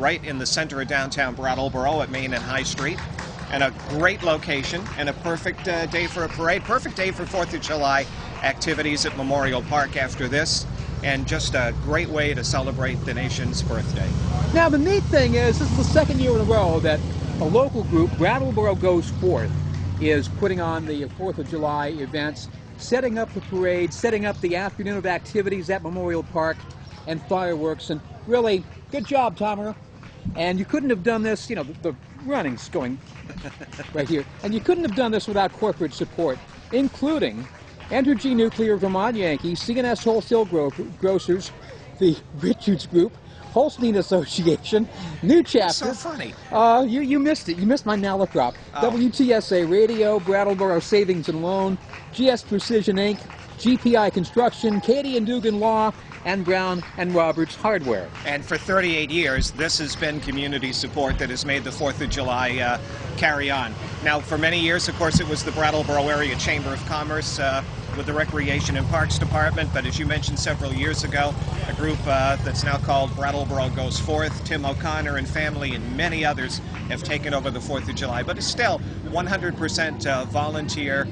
right in the center of downtown Brattleboro at Main and High Street. And a great location and a perfect day for a parade. Perfect day for 4th of July activities at Memorial Park after this. And just a great way to celebrate the nation's birthday. Now, the neat thing is, this is the second year in a row that a local group, Brattleboro Goes Forth, is putting on the 4th of July events, setting up the parade, setting up the afternoon of activities at Memorial Park and fireworks. And really, good job, Tamara. And you couldn't have done this, you know, the running's going right here. And you couldn't have done this without corporate support, including Entergy Nuclear, Vermont Yankee, C&S Wholesale Grocers, the Richards Group, Holstein Association, New Chapter. So funny. You missed it. You missed my malaprop. Oh. WTSA Radio, Brattleboro Savings and Loan, GS Precision Inc., GPI Construction, Katie and Dugan Law, and Brown and Roberts Hardware. And for 38 years, this has been community support that has made the 4th of July carry on. Now, for many years, of course, it was the Brattleboro Area Chamber of Commerce with the Recreation and Parks Department, but as you mentioned several years ago, a group that's now called Brattleboro Goes Forth, Tim O'Connor and family and many others have taken over the 4th of July, but it's still 100% volunteer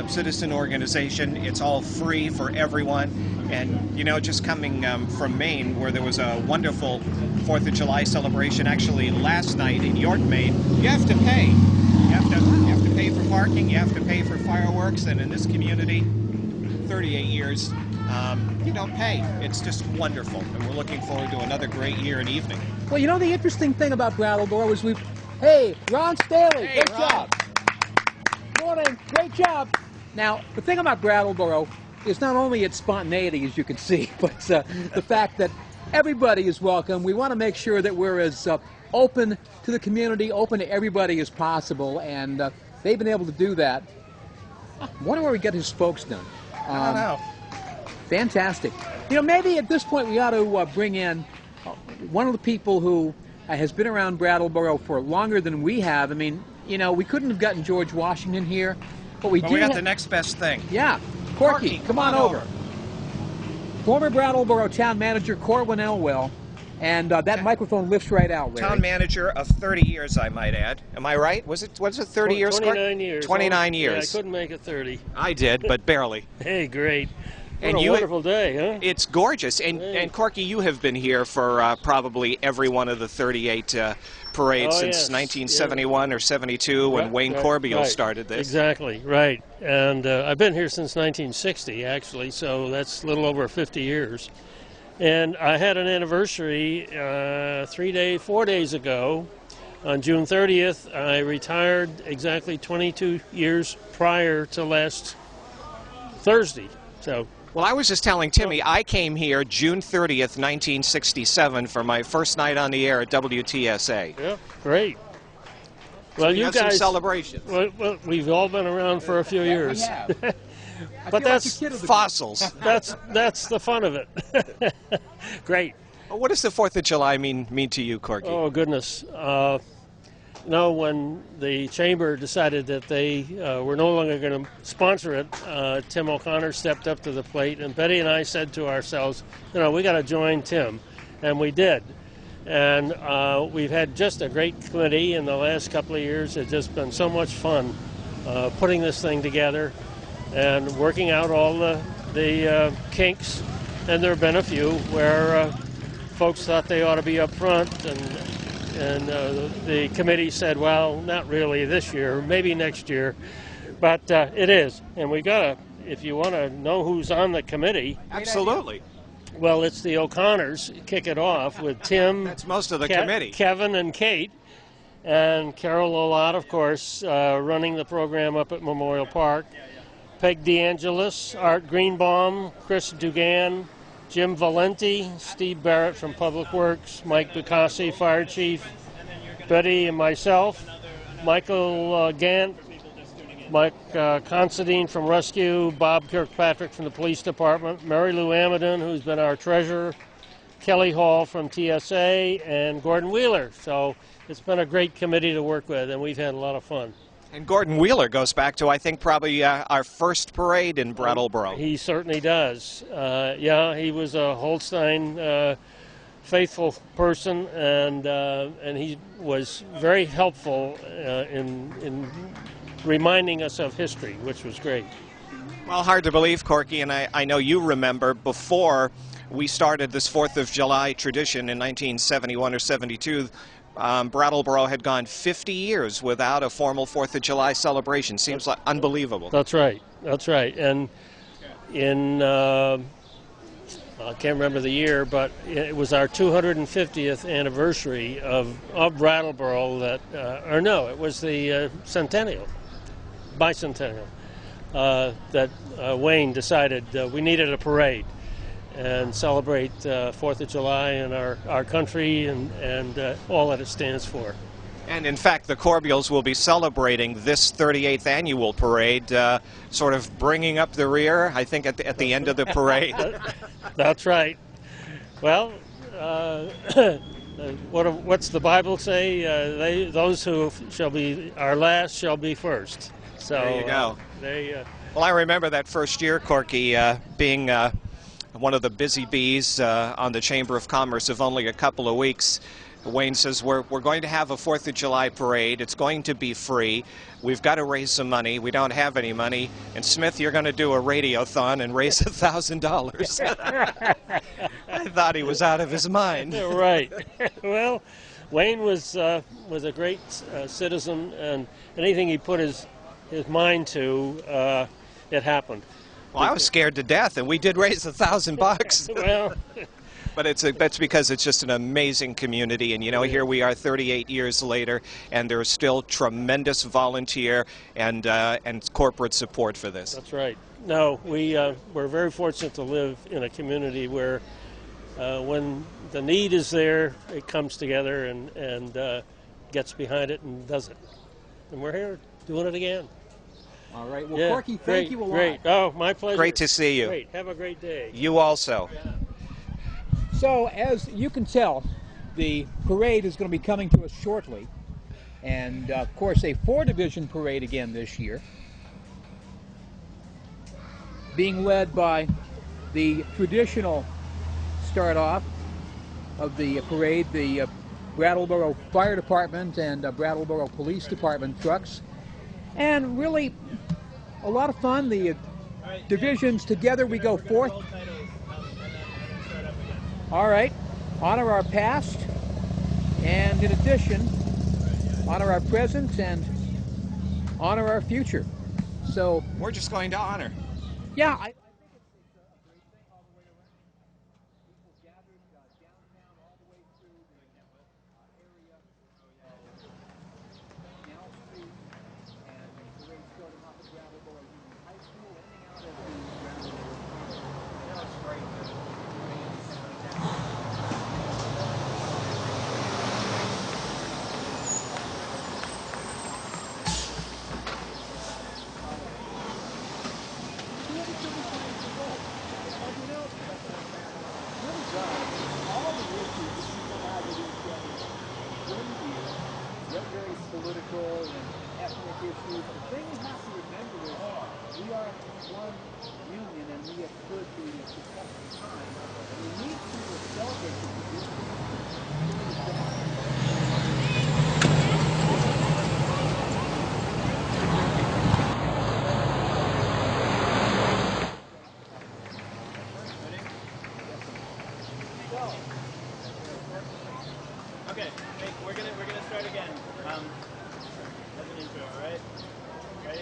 citizen organization. It's all free for everyone. And, you know, just coming from Maine, where there was a wonderful 4th of July celebration actually last night in York, Maine, you have to pay. You have to pay for parking, you have to pay for fireworks, and in this community, 38 years, you don't pay. It's just wonderful, and we're looking forward to another great year and evening. Well, you know, the interesting thing about Brattleboro is hey, Ron Staley, hey, great Ron. job. Morning, great job. Now, the thing about Brattleboro is not only its spontaneity, as you can see, but the fact that everybody is welcome. We want to make sure that we're as open to the community, open to everybody as possible, and they've been able to do that. I wonder where we get his spokes done. I don't know. Fantastic. You know, maybe at this point we ought to bring in one of the people who has been around Brattleboro for longer than we have. I mean, you know, we couldn't have gotten George Washington here, but we got the next best thing. Yeah. Corky, come on over. Former Brattleboro Town Manager Corwin Elwell, and that microphone lifts right out, Larry. Town Manager of 30 years, I might add. Am I right? Was it 30 years? 29 years. 29 years. Yeah, I couldn't make it 30. I did, but barely. Hey, great. What And a wonderful day, huh? It's gorgeous. And Corky, you have been here for probably every one of the 38 parades since 1971 or 72 when Wayne Corbeil started this. Exactly, right. And I've been here since 1960, actually, so that's a little over 50 years. And I had an anniversary 4 days ago. On June 30th, I retired exactly 22 years prior to last Thursday. So. Well, I was just telling Timmy, I came here June 30th, 1967 for my first night on the air at WTSA. Yeah, great. Well, so you guys, some celebration. Well, we've all been around for a few years. But that's fossils. That's the fun of it. Great. Well, what does the 4th of July mean to you, Corky? Oh, goodness. No, when the chamber decided that they were no longer going to sponsor it, Tim O'Connor stepped up to the plate, and Betty and I said to ourselves, you know, we got to join Tim, and we did. And we've had just a great committee in the last couple of years. It's just been so much fun putting this thing together and working out all the kinks. And there have been a few where folks thought they ought to be up front, and the committee said, well, not really this year, maybe next year, but it is. And we got to, if you want to know who's on the committee. Absolutely. Well, it's the O'Connors kick it off with Tim. That's most of the committee. Kevin and Kate, and Carol Olott, of course, running the program up at Memorial Park. Peg DeAngelis, Art Greenbaum, Chris Dugan, Jim Valenti, Steve Barrett from Public Works, Mike Bukasi, Fire Chief, Betty and myself, Michael Gant, Mike Considine from Rescue, Bob Kirkpatrick from the Police Department, Mary Lou Amadon, who's been our treasurer, Kelly Hall from TSA, and Gordon Wheeler. So it's been a great committee to work with, and we've had a lot of fun. And Gordon Wheeler goes back to, I think, probably our first parade in Brattleboro. He certainly does. Yeah, he was a Holstein faithful person, and he was very helpful in reminding us of history, which was great. Well, hard to believe, Corky, and I know you remember before we started this 4th of July tradition in 1971 or 72, Brattleboro had gone 50 years without a formal 4th of July celebration. Seems like unbelievable. That's right. That's right. And in, I can't remember the year, but it was our 250th anniversary of Brattleboro that, or no, it was the centennial, bicentennial, that Wayne decided we needed a parade and celebrate 4th of July and our country and all that it stands for. And in fact, the Corbeils will be celebrating this 38th annual parade, sort of bringing up the rear, I think, at the end of the parade. That's right. Well, what's the Bible say? Those who shall be our last shall be first. So there you go. Well, I remember that first year, Corky, being one of the busy bees on the Chamber of Commerce of only a couple of weeks. Wayne says, we're going to have a 4th of July parade. It's going to be free. We've got to raise some money. We don't have any money. And Smith, you're going to do a radiothon and raise $1,000. I thought he was out of his mind. Right. Well, Wayne was a great citizen, and anything he put his mind to, it happened. Well, I was scared to death, and we did raise $1,000. Well, but that's because it's just an amazing community, and you know, here we are 38 years later, and there's still tremendous volunteer and corporate support for this. That's right. No, we're very fortunate to live in a community where when the need is there, it comes together and gets behind it and does it. And we're here doing it again. All right. Well, yeah, Corky, thank you a lot. Great. Oh, my pleasure. Great to see you. Great. Have a great day. You also. Yeah. So, as you can tell, the parade is going to be coming to us shortly. And, of course, a 4-division parade again this year, being led by the traditional start-off of the parade, the Brattleboro Fire Department and Brattleboro Police Department trucks. And really, a lot of fun. The divisions together, we go 4th. All right, honor our past, and in addition, honor our present and honor our future. So we're just going to honor. Yeah, I think it's a great thing all the way around. People gathered downtown all the way through the area, Canal Street, and the parade started off at Brattleboro Union High School, ending out at the Brattleboro Commons. Yeah, it's great. Very political and ethnic issues. The thing we have to remember is we are one union and we have stood through the successful time. We need to celebrate the tradition. Okay, we're gonna start again. As an intro, all right? Ready?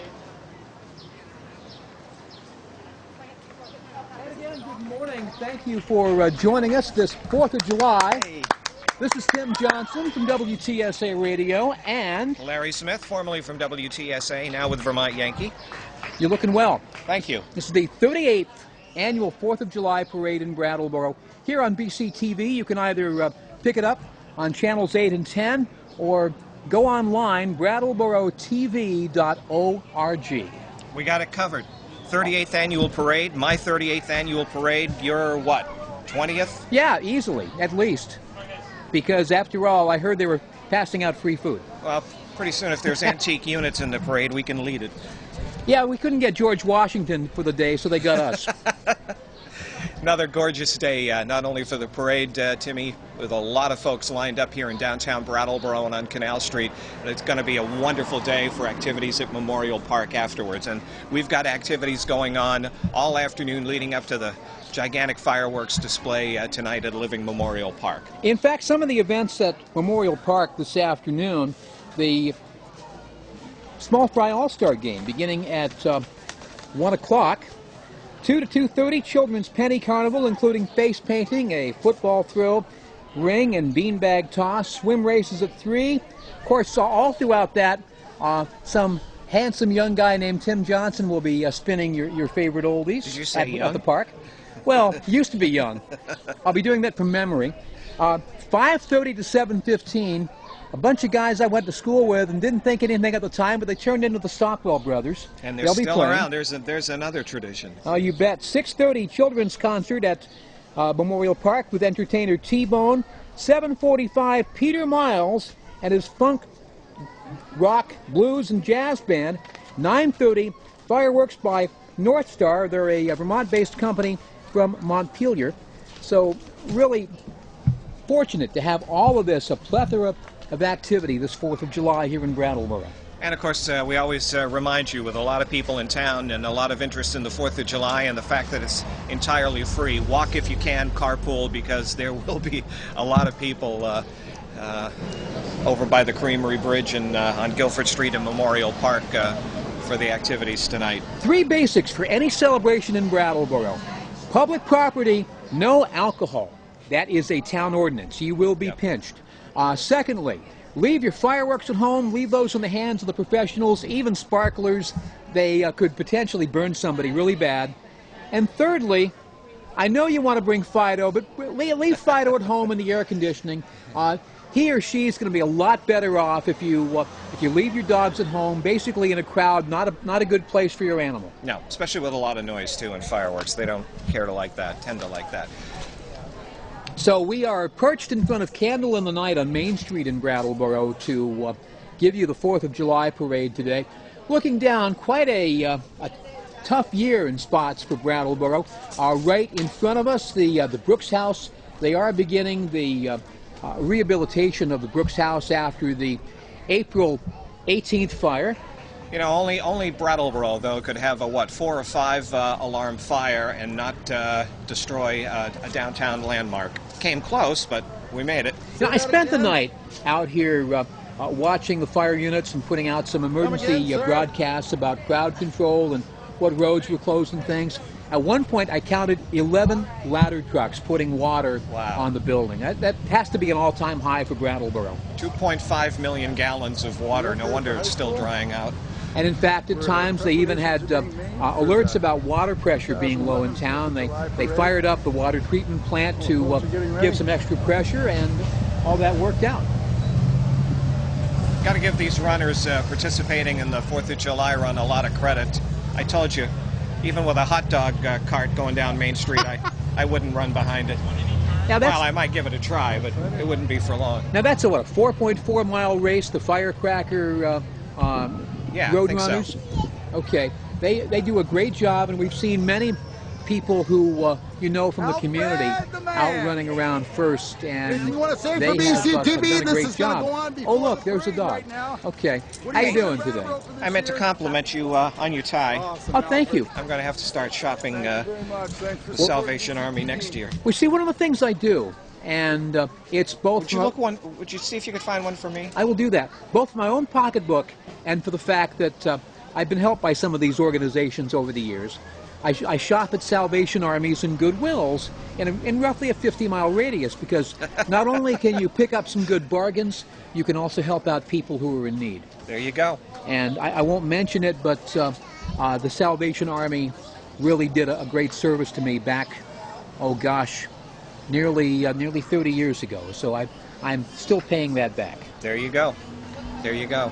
And again, good morning. Thank you for joining us this 4th of July. Hey. This is Tim Johnson from WTSA Radio, and Larry Smith, formerly from WTSA, now with Vermont Yankee. you're looking well. Thank you. This is the 38th annual 4th of July parade in Brattleboro. Here on BCTV, you can either pick it up on channels 8 and 10, or go online, brattleboro.tv.org. We got it covered. 38th annual parade, my 38th annual parade. You're what, 20th? Yeah, easily, at least. Because after all, I heard they were passing out free food. Well, pretty soon if there's antique units in the parade, we can lead it. Yeah, we couldn't get George Washington for the day, so they got us. Another gorgeous day, not only for the parade, Timmy, with a lot of folks lined up here in downtown Brattleboro and on Canal Street, but it's going to be a wonderful day for activities at Memorial Park afterwards. And we've got activities going on all afternoon leading up to the gigantic fireworks display tonight at Living Memorial Park. In fact, some of the events at Memorial Park this afternoon, the Small Fry All-Star Game beginning at 1 o'clock. 2 to 2:30, Children's Penny Carnival, including face painting, a football throw, ring and beanbag toss, swim races at 3. Of course, all throughout that, some handsome young guy named Tim Johnson will be spinning your favorite oldies. Did you say young? At the park. Well, used to be young. I'll be doing that from memory. 5:30 to 7:15. A bunch of guys I went to school with and didn't think anything at the time, but they turned into the Stockwell brothers. And they're They'll be still playing. around. There's another tradition. Oh, you bet. 6:30 children's concert at Memorial Park with entertainer T-Bone. 7:45 Peter Miles and his funk, rock, blues, and jazz band. 9:30 fireworks by North Star. They're a Vermont-based company from Montpelier. So really fortunate to have all of this, a plethora of activity this 4th of July here in Brattleboro. And of course, we always remind you, with a lot of people in town and a lot of interest in the 4th of July and the fact that it's entirely free, walk if you can, carpool, because there will be a lot of people over by the Creamery Bridge and on Guilford Street in Memorial Park for the activities tonight. 3 basics for any celebration in Brattleboro. Public property, no alcohol. That is a town ordinance. You will be pinched. Secondly, leave your fireworks at home. Leave those in the hands of the professionals, even sparklers. They could potentially burn somebody really bad. And thirdly, I know you want to bring Fido, but leave Fido at home in the air conditioning. He or she is going to be a lot better off if you leave your dogs at home, basically in a crowd, not a good place for your animal. No, especially with a lot of noise, too, and fireworks. They don't care to like that, tend to like that. So we are perched in front of Candle in the Night on Main Street in Brattleboro to give you the 4th of July parade today. Looking down, quite a tough year in spots for Brattleboro. Right in front of us, the Brooks House. They are beginning the rehabilitation of the Brooks House after the April 18th fire. You know, only Brattleboro, though, could have a, 4 or 5 alarm fire and not destroy a downtown landmark. Came close, but we made it. Now, I spent the night out here watching the fire units and putting out some emergency broadcasts about crowd control and what roads were closed and things. At one point, I counted 11 ladder trucks putting water on the building. That has to be an all-time high for Brattleboro. 2.5 million gallons of water. No wonder it's still drying out. And in fact, at times, they even had alerts about water pressure being low in town. They fired up the water treatment plant to give some extra pressure, and all that worked out. Got to give these runners participating in the 4th of July run a lot of credit. I told you, even with a hot dog cart going down Main Street, I wouldn't run behind it. Now well, I might give it a try, but it wouldn't be for long. Now that's a 4.4-mile race, the Firecracker Road Runners? So. Okay. They do a great job, and we've seen many people who you know from the community out running around first, and we want to say they for BCTV, done a great this is job. going to go on before Oh, look, there's a dog. Okay. How you doing today? I meant to compliment you on your tie. Oh, thank you. I'm going to have to start shopping the Salvation Army next year. Well, see, one of the things I do, and it's both... Would you see if you could find one for me? I will do that, both for my own pocketbook and for the fact that I've been helped by some of these organizations over the years. I shop at Salvation Armies and Goodwills in roughly a 50-mile radius, because not only can you pick up some good bargains, you can also help out people who are in need. There you go. And I won't mention it, but the Salvation Army really did a great service to me back, oh gosh, nearly 30 years ago. So I'm still paying that back. There you go. There you go.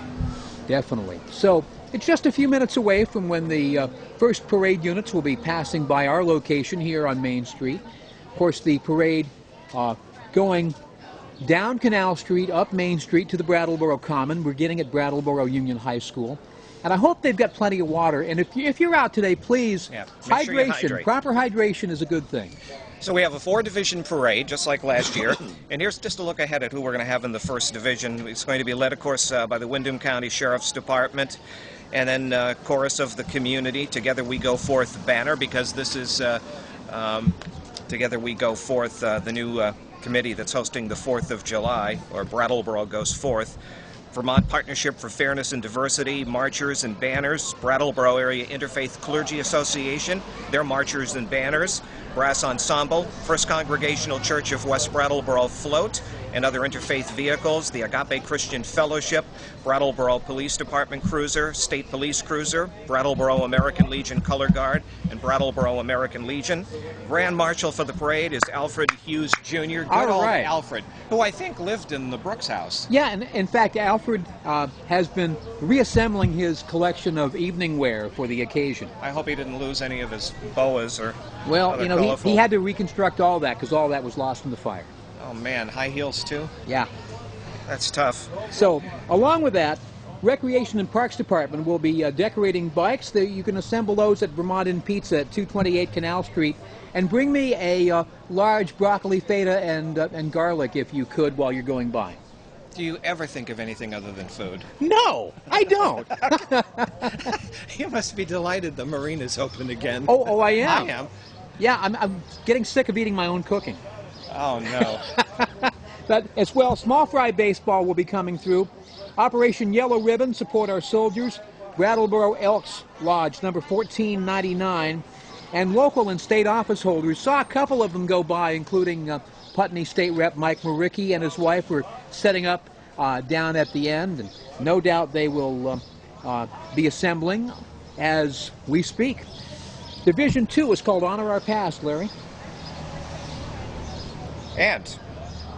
Definitely. So it's just a few minutes away from when the first parade units will be passing by our location here on Main Street. Of course, the parade going down Canal Street, up Main Street to the Brattleboro Common. We're getting at Brattleboro Union High School. And I hope they've got plenty of water. And if you're out today, please, make sure you hydration, hydrate. proper hydration is a good thing. So we have a 4-division parade, just like last year. And here's just a look ahead at who we're going to have in the 1st division. It's going to be led, of course, by the Windham County Sheriff's Department, and then chorus of the community. Together We Go Forth banner, because this is Together We Go Forth, the new committee that's hosting the 4th of July, or Brattleboro Goes Forth. Vermont Partnership for Fairness and Diversity, Marchers and Banners, Brattleboro Area Interfaith Clergy Association, their Marchers and Banners, Brass Ensemble, First Congregational Church of West Brattleboro Float, and other interfaith vehicles, the Agape Christian Fellowship, Brattleboro Police Department Cruiser, State Police Cruiser, Brattleboro American Legion Color Guard, and Brattleboro American Legion. Grand Marshal for the parade is Alfred Hughes Jr. Good old Alfred, who I think lived in the Brooks house. Yeah, and in fact, Alfred has been reassembling his collection of evening wear for the occasion. I hope he didn't lose any of his boas or well, you know, he had to reconstruct all that because all that was lost in the fire. Oh man, high heels too? Yeah. That's tough. So, along with that, Recreation and Parks Department will be decorating bikes. You can assemble those at Vermont in Pizza at 228 Canal Street. And bring me a large broccoli feta and garlic, if you could, while you're going by. Do you ever think of anything other than food? No, I don't. You must be delighted the marina's open again. Oh, I am. I am. Yeah, I'm getting sick of eating my own cooking. Oh, no. But as well, small fry baseball will be coming through. Operation Yellow Ribbon, support our soldiers. Brattleboro Elks Lodge, number 1499. And local and state office holders, saw a couple of them go by, including Putney State Rep Mike Maricki and his wife were setting up down at the end. And no doubt they will be assembling as we speak. Division 2 is called Honor Our Past, Larry. And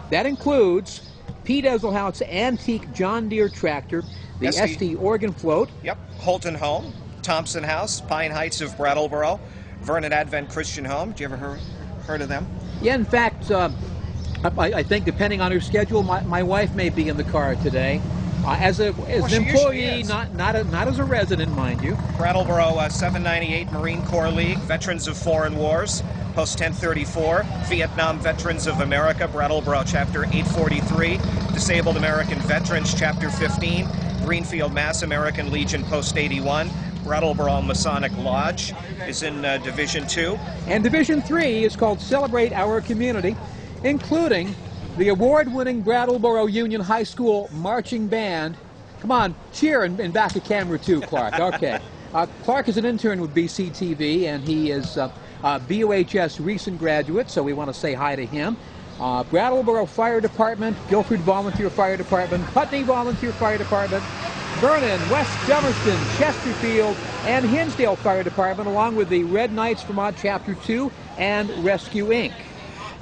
that includes Pete Ezelhout's antique John Deere tractor, the SD Oregon Float. Yep, Holton Home, Thompson House, Pine Heights of Brattleboro, Vernon Advent Christian Home. Did you ever heard of them? Yeah, in fact, I think depending on her schedule, my wife may be in the car today. As an employee, not as a resident, mind you. Brattleboro 798 Marine Corps League, Veterans of Foreign Wars, Post 1034, Vietnam Veterans of America, Brattleboro Chapter 843, Disabled American Veterans Chapter 15, Greenfield Mass American Legion Post 81, Brattleboro Masonic Lodge is in Division 2. And Division 3 is called Celebrate Our Community, including the award-winning Brattleboro Union High School Marching Band. Come on, cheer and back a camera too, Clark. Okay. Clark is an intern with BCTV, and he is a BOHS recent graduate, so we want to say hi to him. Brattleboro Fire Department, Guilford Volunteer Fire Department, Putney Volunteer Fire Department, Vernon, West Dummerston, Chesterfield, and Hinsdale Fire Department, along with the Red Knights Vermont Chapter 2 and Rescue Inc.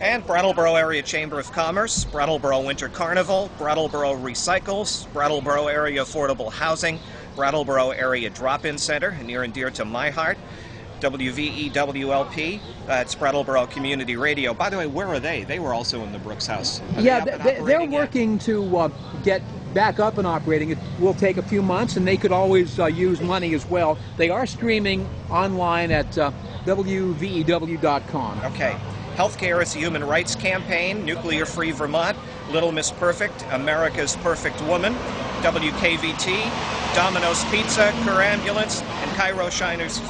And Brattleboro Area Chamber of Commerce, Brattleboro Winter Carnival, Brattleboro Recycles, Brattleboro Area Affordable Housing, Brattleboro Area Drop-In Center, near and dear to my heart, WVEWLP, it's Brattleboro Community Radio. By the way, where are they? They were also in the Brooks house. They're working to get back up and operating. It will take a few months, and they could always use money as well. They are streaming online at WVEW.com. Okay. Healthcare is a Human Rights Campaign, Nuclear Free Vermont, Little Miss Perfect, America's Perfect Woman, WKVT, Domino's Pizza, Kerr Ambulance, and Cairo Shriners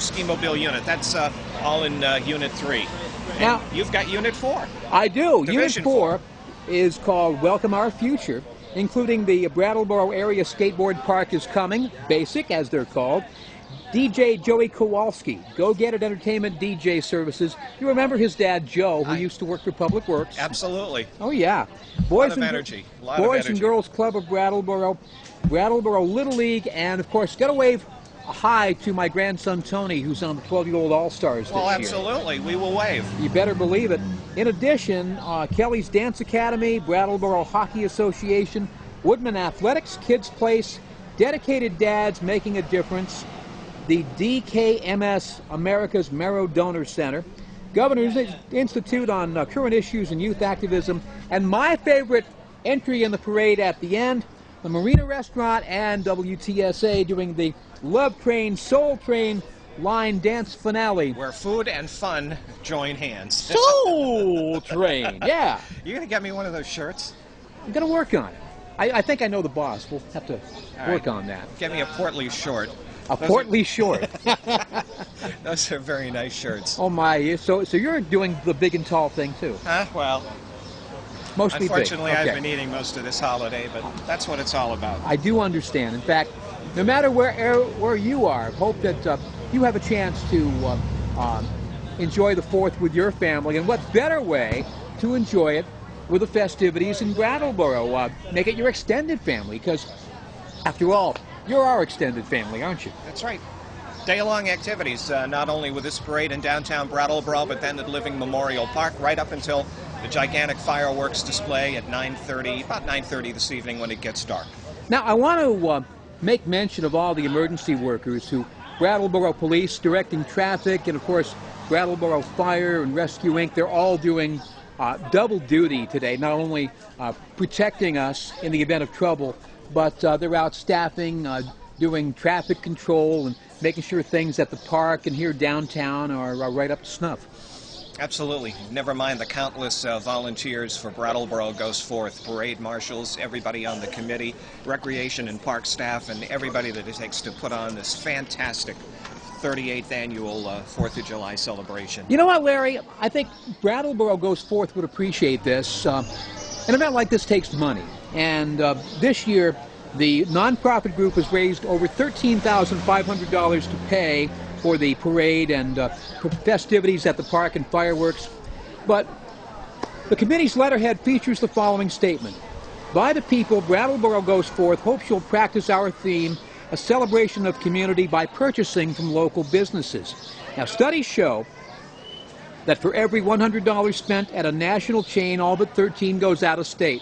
Ski Mobile Unit. That's all in Unit 3. And now, you've got Unit 4. I do. Division Unit 4 is called Welcome Our Future, including the Brattleboro Area Skateboard Park is coming, BASIC as they're called. DJ Joey Kowalski, Go Get It Entertainment DJ Services. You remember his dad, Joe, who used to work for Public Works? Absolutely. Oh, yeah. Boys and Girls Club of Brattleboro, Brattleboro Little League, and, of course, got to wave a hi to my grandson, Tony, who's on the 12-year-old All-Stars this year. Well, absolutely. We will wave. You better believe it. In addition, Kelly's Dance Academy, Brattleboro Hockey Association, Woodman Athletics, Kids Place, Dedicated Dads Making a Difference, the DKMS America's Marrow Donor Center, Governor's Institute on Current Issues and Youth Activism, and my favorite entry in the parade at the end, the Marina Restaurant and WTSA doing the Love Train, Soul Train line dance finale. Where food and fun join hands. Soul Train, yeah. You gonna get me one of those shirts? I'm going to work on it. I think I know the boss. We'll have to work on that. Get me a portly short. A portly short. Those are very nice shirts. Oh my! So you're doing the big and tall thing too? Well, Mostly unfortunately, big. Okay. I've been eating most of this holiday, but that's what it's all about. I do understand. In fact, no matter where you are, I hope that you have a chance to enjoy the 4th with your family. And what better way to enjoy it with the festivities in Brattleboro? Make it your extended family, because after all, you're our extended family, aren't you? That's right. Day-long activities, not only with this parade in downtown Brattleboro, but then at Living Memorial Park, right up until the gigantic fireworks display at 9:30, about 9:30 this evening when it gets dark. Now, I want to make mention of all the emergency workers who, Brattleboro Police directing traffic, and of course, Brattleboro Fire and Rescue Inc., they're all doing double duty today, not only protecting us in the event of trouble, but they're out staffing, doing traffic control and making sure things at the park and here downtown are right up to snuff. Absolutely. Never mind the countless volunteers for Brattleboro Goes Forth, parade marshals, everybody on the committee, recreation and park staff, and everybody that it takes to put on this fantastic 38th annual 4th of July celebration. You know what, Larry? I think Brattleboro Goes Forth would appreciate this. An event like this takes money. And this year, the nonprofit group has raised over $13,500 to pay for the parade and festivities at the park and fireworks. But the committee's letterhead features the following statement. By the people, Brattleboro Goes Forth hopes you'll practice our theme, a celebration of community, by purchasing from local businesses. Now, studies show that for every $100 spent at a national chain, all but 13 goes out of state.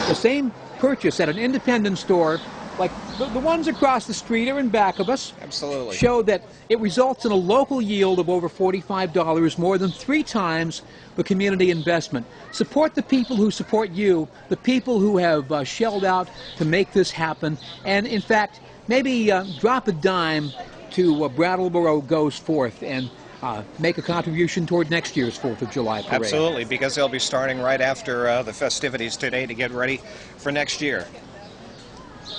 The same purchase at an independent store, like the ones across the street or in back of us, Absolutely. show that it results in a local yield of over $45, more than 3 times the community investment. Support the people who support you, the people who have shelled out to make this happen, and in fact, maybe drop a dime to Brattleboro Goes Forth and make a contribution toward next year's 4th of July parade. Absolutely, because they'll be starting right after the festivities today to get ready for next year.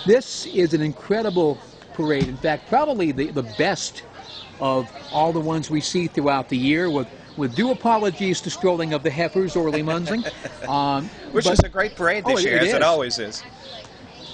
This is an incredible parade. In fact, probably the best of all the ones we see throughout the year, with due apologies to Strolling of the Heifers, Orly Munzing. Which is a great parade this year, as it always is.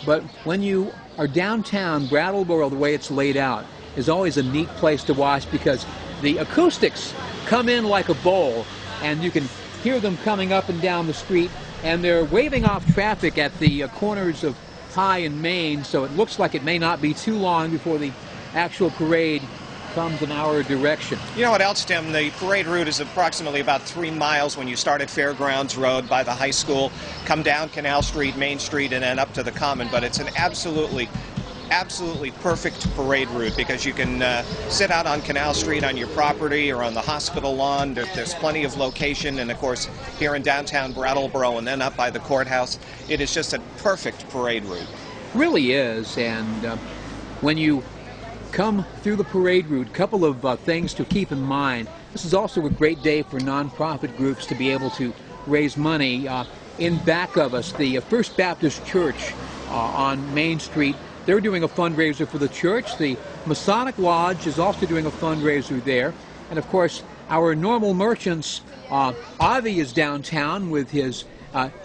But when you are downtown, Brattleboro, the way it's laid out, is always a neat place to watch, because the acoustics come in like a bowl, and you can hear them coming up and down the street, and they're waving off traffic at the corners of High and Main, so it looks like it may not be too long before the actual parade comes in our direction. You know what else, Tim? The parade route is approximately about 3 miles when you start at Fairgrounds Road by the high school, come down Canal Street, Main Street, and then up to the Common. But it's an absolutely perfect parade route, because you can sit out on Canal Street on your property or on the hospital lawn. There's plenty of location, and of course here in downtown Brattleboro and then up by the courthouse, it is just a perfect parade route. Really is. And when you come through the parade route, a couple of things to keep in mind. This is also a great day for nonprofit groups to be able to raise money. In back of us, the First Baptist Church on Main Street, they're doing a fundraiser for the church. The Masonic Lodge is also doing a fundraiser there. And of course, our normal merchants, Avi is downtown with his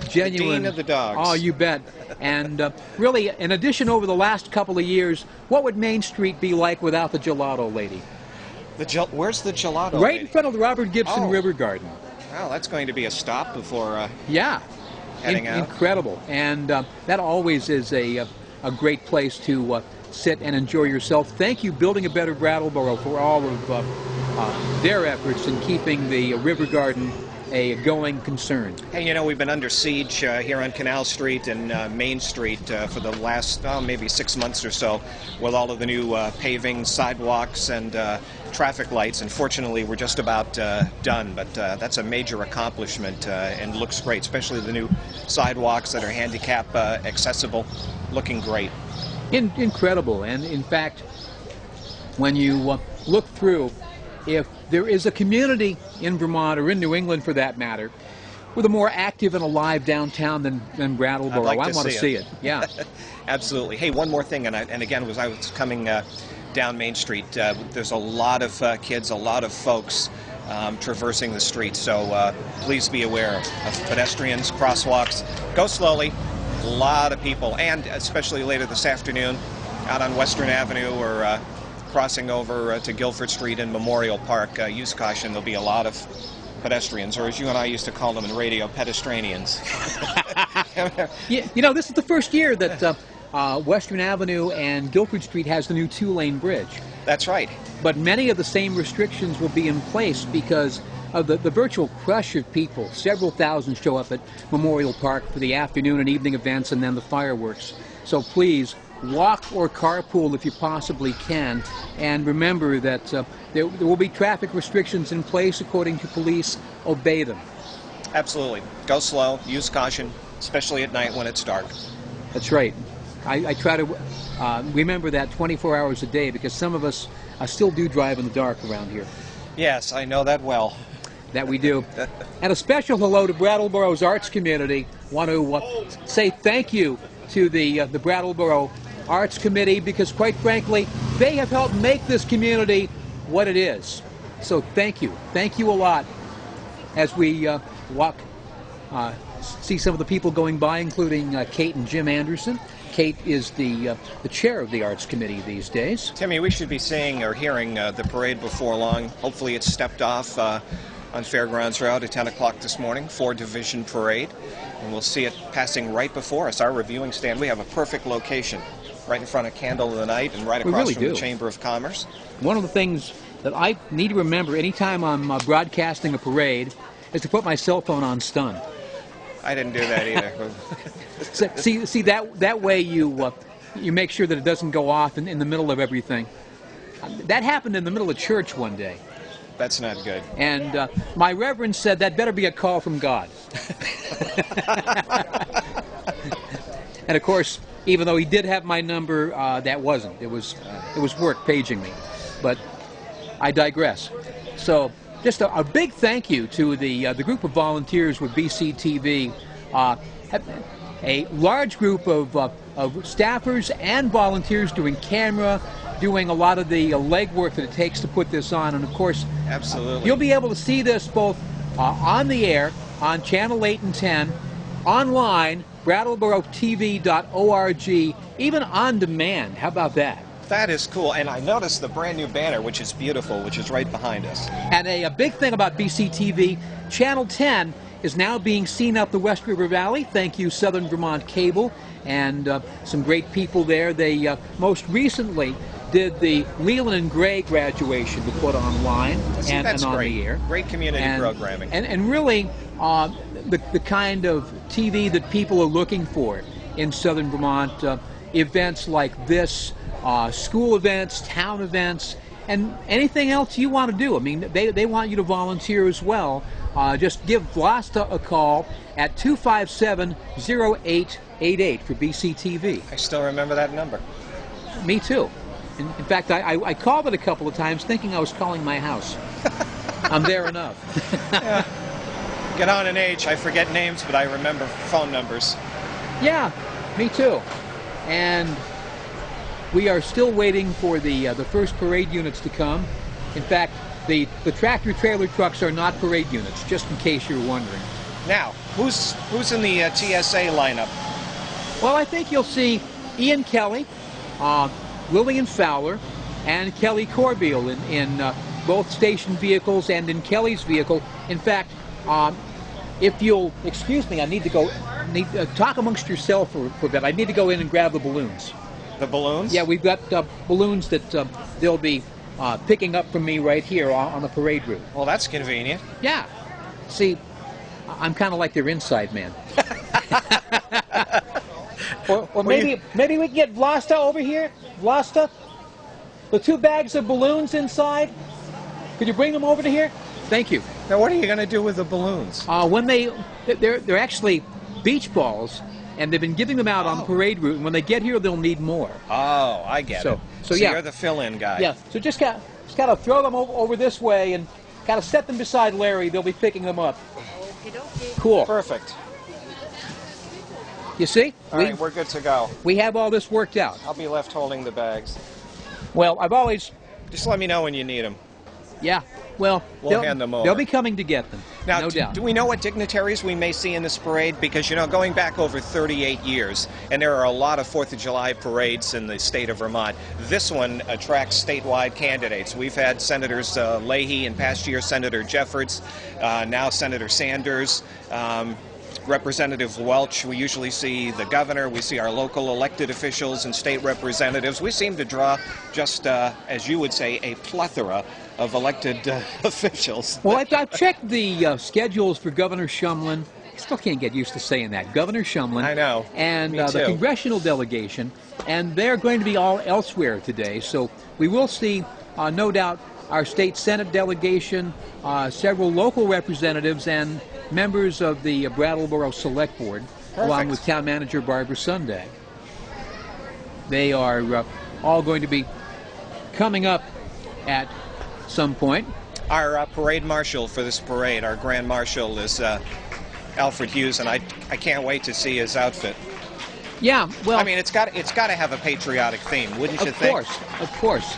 genuine... The Dean of the Dogs. Oh, you bet. And really, in addition, over the last couple of years, what would Main Street be like without the gelato lady? Where's the gelato Right lady? in front of the Robert Gibson River Garden. Well, that's going to be a stop before yeah. heading out. Incredible. And that always is a great place to sit and enjoy yourself. Thank you, Building a Better Brattleboro, for all of their efforts in keeping the river garden a going concern. Hey, you know, we've been under siege here on Canal Street and Main Street for the last maybe 6 months or so, with all of the new paving, sidewalks, and traffic lights. And fortunately, we're just about done, but that's a major accomplishment and looks great, especially the new sidewalks that are handicap accessible, looking great. Incredible. And in fact, when you look through, if there is a community in Vermont, or in New England for that matter, with a more active and alive downtown than Brattleboro, I'd like I to want to see it. Yeah. Absolutely. Hey, one more thing, and again, as I was coming down Main Street, there's a lot of kids, a lot of folks traversing the streets, so please be aware of pedestrians, crosswalks. Go slowly. A lot of people, and especially later this afternoon, out on Western Avenue or crossing over to Guilford Street and Memorial Park, use caution. There'll be a lot of pedestrians, or as you and I used to call them in radio, pedestranians. You know, this is the first year that Western Avenue and Guilford Street has the new two-lane bridge. That's right. But many of the same restrictions will be in place because of the virtual crush of people. Several thousand show up at Memorial Park for the afternoon and evening events and then the fireworks. So please, walk or carpool if you possibly can, and remember that there will be traffic restrictions in place according to police. Obey them. Absolutely. Go slow, use caution, especially at night when it's dark. That's right. I try to remember that 24 hours a day, because some of us still do drive in the dark around here. Yes, I know that well. That we do. And a special hello to Brattleboro's arts community. Want to say thank you to the Brattleboro Arts Committee, because quite frankly, they have helped make this community what it is. So thank you. Thank you a lot. As we see some of the people going by, including Kate and Jim Anderson. Kate is the chair of the Arts Committee these days. Timmy, we should be seeing or hearing the parade before long. Hopefully it's stepped off on Fairgrounds Road at 10 o'clock this morning, 4-division parade. And we'll see it passing right before us, our reviewing stand. We have a perfect location right in front of Candle of the Night and right across from the Chamber of Commerce. One of the things that I need to remember anytime I'm broadcasting a parade is to put my cell phone on stun. I didn't do that either. see that way you make sure that it doesn't go off in the middle of everything. That happened in the middle of church one day. That's not good. And my reverend said that better be a call from God. And of course, even though he did have my number, that wasn't. It was work paging me. But I digress. So just a big thank you to the group of volunteers with BCTV. A large group of staffers and volunteers doing camera, doing a lot of the legwork that it takes to put this on. And of course, absolutely, you'll be able to see this both on the air, on Channel 8 and 10, online, BrattleboroTV.org, even on demand. How about that? That is cool. And I noticed the brand new banner, which is beautiful, which is right behind us. And a big thing about BCTV, Channel 10 is now being seen up the West River Valley. Thank you, Southern Vermont Cable, and some great people there. They most recently did the Leland and Gray graduation to put online and on the air. Great community programming. And really the kind of TV that people are looking for in Southern Vermont. Events like this, school events, town events, and anything else you want to do. I mean, they want you to volunteer as well. Just give Vlasta a call at 257-0888 for BCTV. I still remember that number. Me too. In fact, I called it a couple of times thinking I was calling my house. I'm there enough. Yeah. Get on in age. I forget names, but I remember phone numbers. Yeah, me too. And we are still waiting for the first parade units to come. In fact, the tractor trailer trucks are not parade units, just in case you're wondering. Now, who's in the TSA lineup? Well, I think you'll see Ian Kelly, Lillian Fowler, and Kelly Corbeil in both station vehicles and in Kelly's vehicle. In fact, if you'll excuse me, I need to go. Talk amongst yourself for a bit. I need to go in and grab the balloons. The balloons? Yeah, we've got balloons that they'll be picking up from me right here on the parade route. Well, that's convenient. Yeah. See, I'm kind of like their inside man. Or maybe we can get Vlasta over here. Vlasta, the 2 bags of balloons inside. Could you bring them over to here? Thank you. Now, what are you going to do with the balloons? When they're actually beach balls, and they've been giving them out on the parade route. And when they get here, they'll need more. Oh, I get it. So So yeah, you're the fill-in guy. yeah. So just kind of throw them over this way and kind of set them beside Larry. They'll be picking them up. Cool. Perfect. You see? All right, we're good to go. We have all this worked out. I'll be left holding the bags. Well, I've always, Just let me know when you need them. yeah. Well, We'll hand them over. They'll be coming to get them. Now, no doubt. do we know what dignitaries we may see in this parade? Because, you know, going back over 38 years, and there are a lot of 4th of July parades in the state of Vermont, this one attracts statewide candidates. We've had Senators Leahy in past years, Senator Jeffords, now Senator Sanders, Representative Welch. We usually see the governor. We see our local elected officials and state representatives. We seem to draw just, as you would say, a plethora of elected officials. Well, I've checked the schedules for Governor Shumlin. I still can't get used to saying that. Governor Shumlin. I know. And Me the too. congressional delegation. And they're going to be all elsewhere today. So we will see, no doubt, our state Senate delegation, several local representatives, and members of the Brattleboro Select Board, along with Town Manager Barbara Sunday. They are all going to be coming up at some point. Our parade marshal for this parade, our grand marshal, is Alfred Hughes, and I can't wait to see his outfit. Yeah, well, I mean, it's got to have a patriotic theme, wouldn't you think? Of course.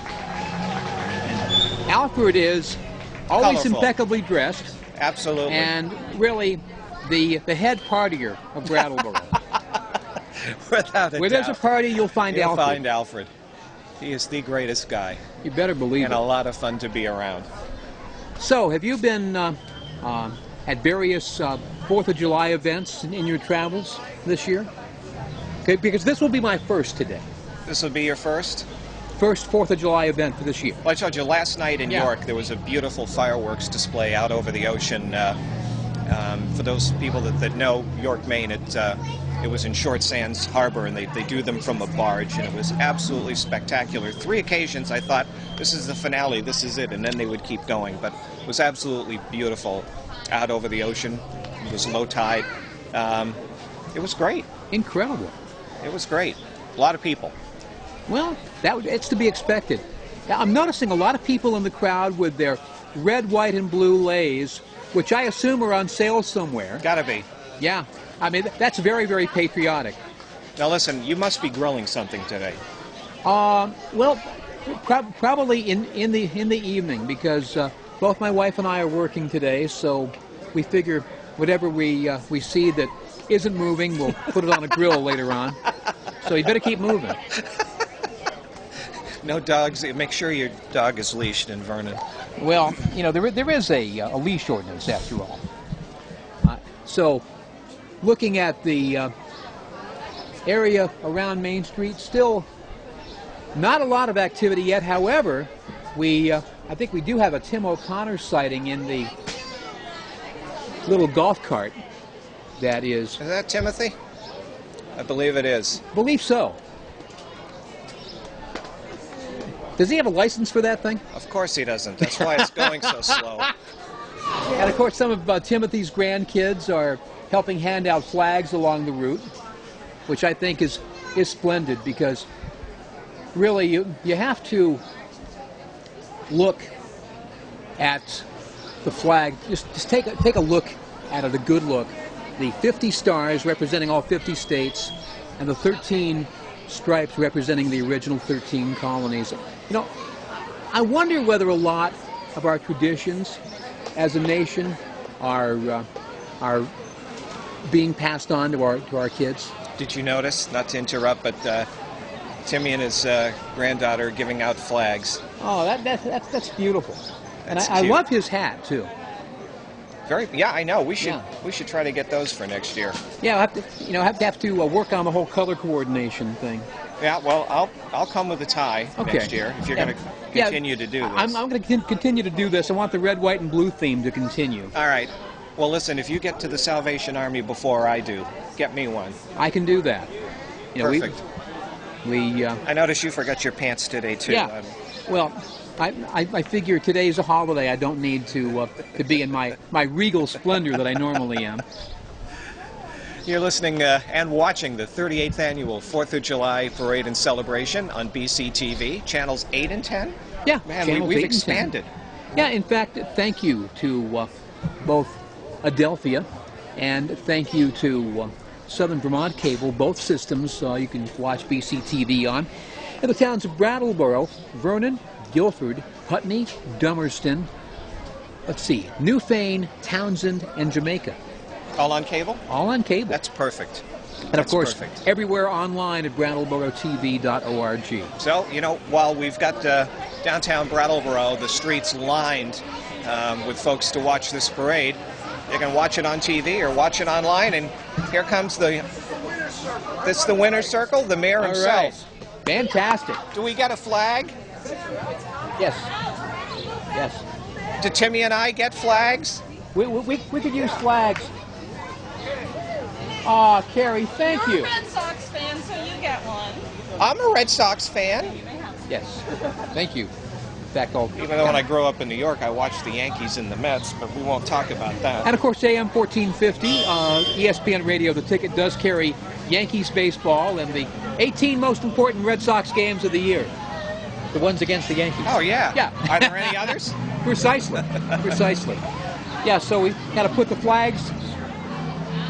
Alfred is always Colorful. impeccably dressed, Absolutely. and really the head partier of Brattleboro. Without a Where doubt. there's a party, you'll find You'll Alfred. find Alfred. He is the greatest guy, You better believe and it. a lot of fun to be around. So, have you been at various 4th of July events in your travels this year? Okay, because this will be my first today. This will be your first? First 4th of July event for this year. Well, I told you last night in Yeah. York there was a beautiful fireworks display out over the ocean. For those people that know York, Maine, it was in Short Sands Harbor, and they do them from a barge, and it was absolutely spectacular. 3 occasions I thought, this is the finale, this is it, and then they would keep going. But it was absolutely beautiful out over the ocean. It was low tide. It was great. Incredible. It was great. A lot of people. Well, it's to be expected. Now, I'm noticing a lot of people in the crowd with their red, white, and blue leis, which I assume are on sale somewhere. Gotta be. Yeah, I mean, that's very, very patriotic. Now listen, you must be grilling something today. Well, probably in the evening, because both my wife and I are working today, so we figure whatever we see that isn't moving, we'll put it on a grill later on. So you better keep moving. No dogs. Make sure your dog is leashed in Vernon. Well, you know, there is a leash ordinance after all. So, looking at the area around Main Street, still not a lot of activity yet. However, I think we do have a Tim O'Connor sighting in the little golf cart that is. Is that Timothy? I believe it is. Believe so. Does he have a license for that thing? Of course he doesn't. That's why it's going so slow. And of course, some of Timothy's grandkids are helping hand out flags along the route, which I think is splendid, because really you have to look at the flag. Just take a look at it, a good look. The 50 stars representing all 50 states, and the 13 stripes representing the original 13 colonies. You know, I wonder whether a lot of our traditions as a nation are being passed on to our kids. Did you notice, not to interrupt, but Timmy and his granddaughter giving out flags? Oh, that's beautiful. And That's I cute. love his hat too. Yeah, I know. We should Yeah. we should try to get those for next year. Yeah, I have to work on the whole color coordination thing. Yeah, well, I'll come with a tie next year if you're Yeah. going to Yeah, continue to do this. I'm going to continue to do this. I want the red, white, and blue theme to continue. All right. Well, listen, if you get to the Salvation Army before I do, get me one. I can do that. You know, Perfect. I noticed you forgot your pants today, too. Yeah. Well, I figure today's a holiday. I don't need to be in my regal splendor that I normally am. You're listening and watching the 38th Annual 4th of July Parade and Celebration on BCTV, channels 8 and 10? Yeah, Man, we've expanded. Yeah, in fact, thank you to both Adelphia and thank you to Southern Vermont Cable, both systems you can watch BCTV on. In the towns of Brattleboro, Vernon, Guilford, Putney, Dummerston, let's see, Newfane, Townsend, and Jamaica. All on cable? All on cable. That's perfect. And of course, everywhere online at BrattleboroTV.org. So, you know, while we've got downtown Brattleboro, the streets lined with folks to watch this parade, you can watch it on TV or watch it online, and here comes the winner's circle, the mayor himself. All right. Fantastic. Do we get a flag? Yes. Yes. Do Timmy and I get flags? We could use flags. Aw, Carrie, thank you. You're a Red Sox fan, so you get one. I'm a Red Sox fan. Yes. Thank you. In fact, even though when I grew up in New York, I watched the Yankees and the Mets, but we won't talk about that. And of course, AM 1450, ESPN Radio, the ticket does carry Yankees baseball and the 18 most important Red Sox games of the year. The ones against the Yankees. Oh, yeah. Yeah. Are there any others? Precisely. Precisely. Yeah, so we got to put the flags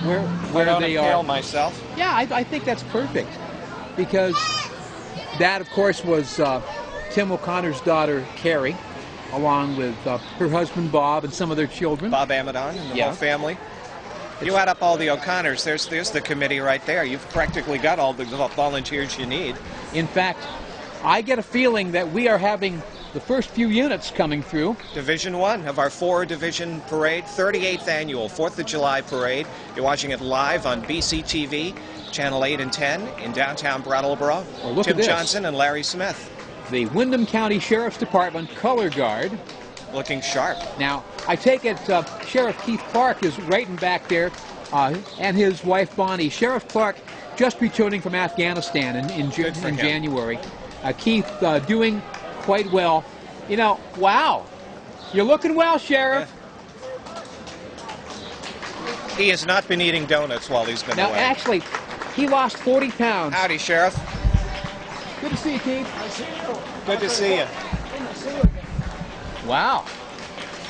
where they are. Myself. Yeah, I think that's perfect. Because that, of course, was Tim O'Connor's daughter, Carrie, along with her husband, Bob, and some of their children. Bob Amadon and the whole family. You add up all the O'Connors, there's the committee right there. You've practically got all the volunteers you need. In fact, I get a feeling that we are having the first few units coming through. Division 1 of our 4-division parade, 38th Annual 4th of July Parade. You're watching it live on BCTV, Channel 8 and 10 in downtown Brattleboro. Well, look Tim at this. Johnson and Larry Smith. The Windham County Sheriff's Department color guard. Looking sharp. Now, I take it Sheriff Keith Clark is right in back there, and his wife Bonnie. Sheriff Clark just returning from Afghanistan in January. Keith doing quite well. You know, wow. You're looking well, Sheriff. He has not been eating donuts while he's been away. Now, actually, he lost 40 pounds. Howdy, Sheriff. Good to see you, Keith. Good to see you. Wow.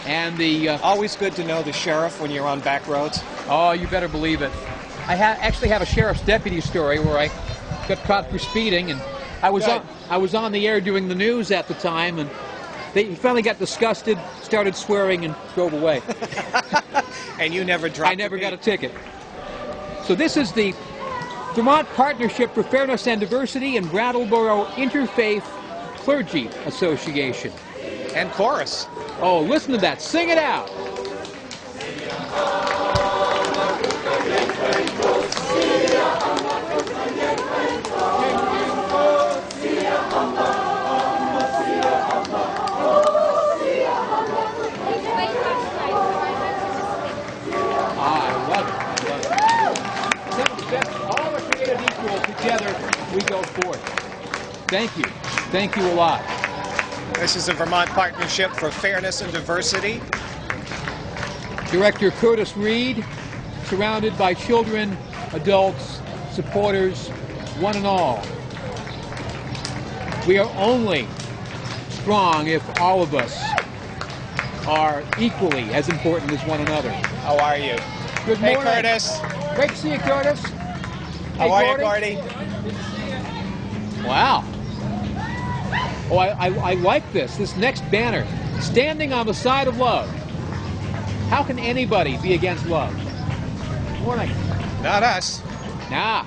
And the... Always good to know the sheriff when you're on back roads. Oh, you better believe it. I actually have a sheriff's deputy story where I got caught for speeding, and I was on the air doing the news at the time, and he finally got disgusted, started swearing, and drove away. And you never dropped I never got a ticket. So this is the Vermont Partnership for Fairness and Diversity and Brattleboro Interfaith Clergy Association. And chorus. Oh, listen to that. Sing it out. I love it. All are created equal. Together we go forth. Thank you. Thank you a lot. This is the Vermont Partnership for Fairness and Diversity. Director Curtis Reed, surrounded by children, adults, supporters, one and all. We are only strong if all of us are equally as important as one another. How are you? Good morning. Hey, Curtis. Great to see you, Curtis. How are you, Gordy? Wow. Oh, I like this next banner. Standing on the side of love. How can anybody be against love? Morning. Not us. Nah.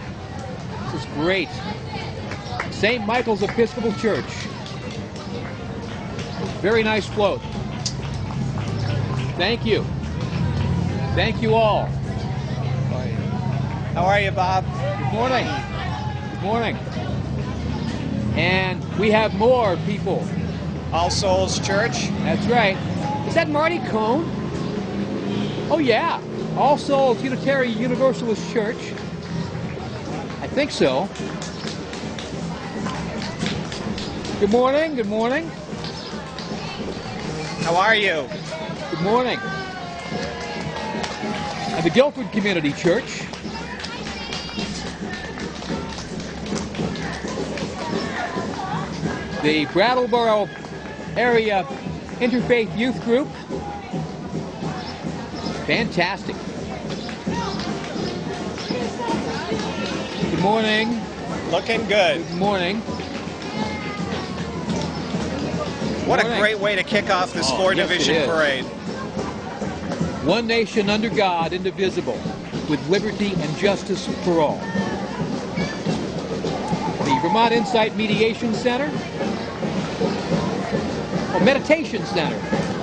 This is great. St. Michael's Episcopal Church. Very nice float. Thank you. Thank you all. How are you, Bob? Good morning. Good morning. And we have more people. All Souls Church. That's right. Is that Marty Cohn? Oh yeah, All Souls Unitarian Universalist Church. I think so. Good morning, good morning. How are you? Good morning. And the Guilford Community Church. The Brattleboro Area Interfaith Youth Group. Fantastic. Good morning. Looking good. Good morning. What morning. a great way to kick off this Yes, four-division it is. parade. One nation under God, indivisible, with liberty and justice for all. The Vermont Insight Mediation Center. Or Meditation Center.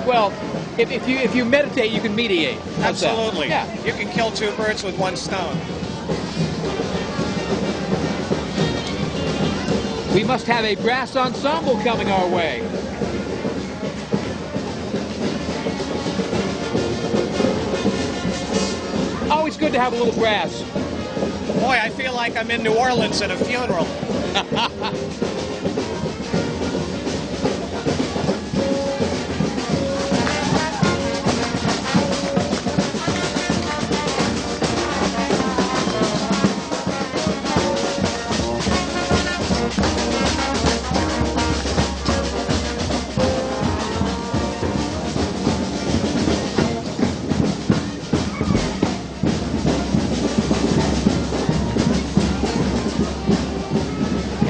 Well, if you meditate, you can mediate. How's that? Absolutely. Yeah. You can kill two birds with one stone. We must have a brass ensemble coming our way. Always good to have a little brass. Boy, I feel like I'm in New Orleans at a funeral.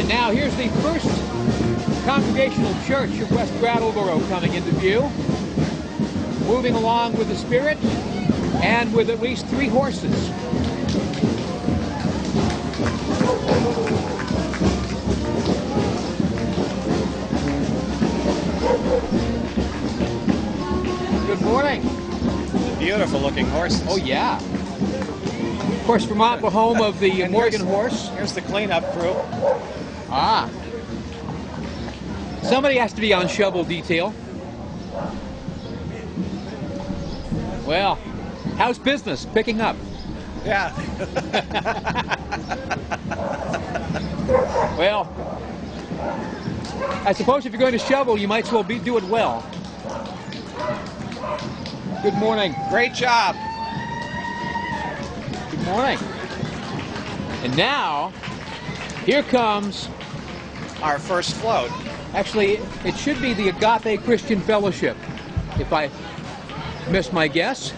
Now here's the first Congregational Church of West Brattleboro coming into view, moving along with the Spirit and with at least 3 horses. Good morning. Beautiful looking horses. Oh yeah. Of course, Vermont, the home of the And Morgan horse. Here's the cleanup crew. Ah. Somebody has to be on shovel detail. Well, how's business picking up? Yeah. Well, I suppose if you're going to shovel, you might as well do it well. Good morning. Great job. Good morning. And now, here comes, Our first float. actually, it should be the Agape Christian Fellowship, if I missed my guess.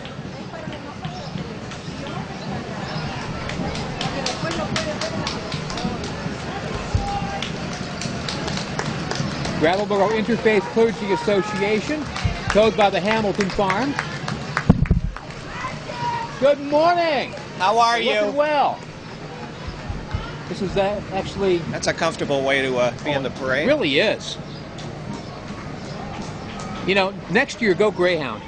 Brattleboro Interfaith Clergy Association, towed by the Hamilton Farm. Good morning. How are Looking you? well. This is actually That's a comfortable way to be in the parade. really is. You know, next year go Greyhound.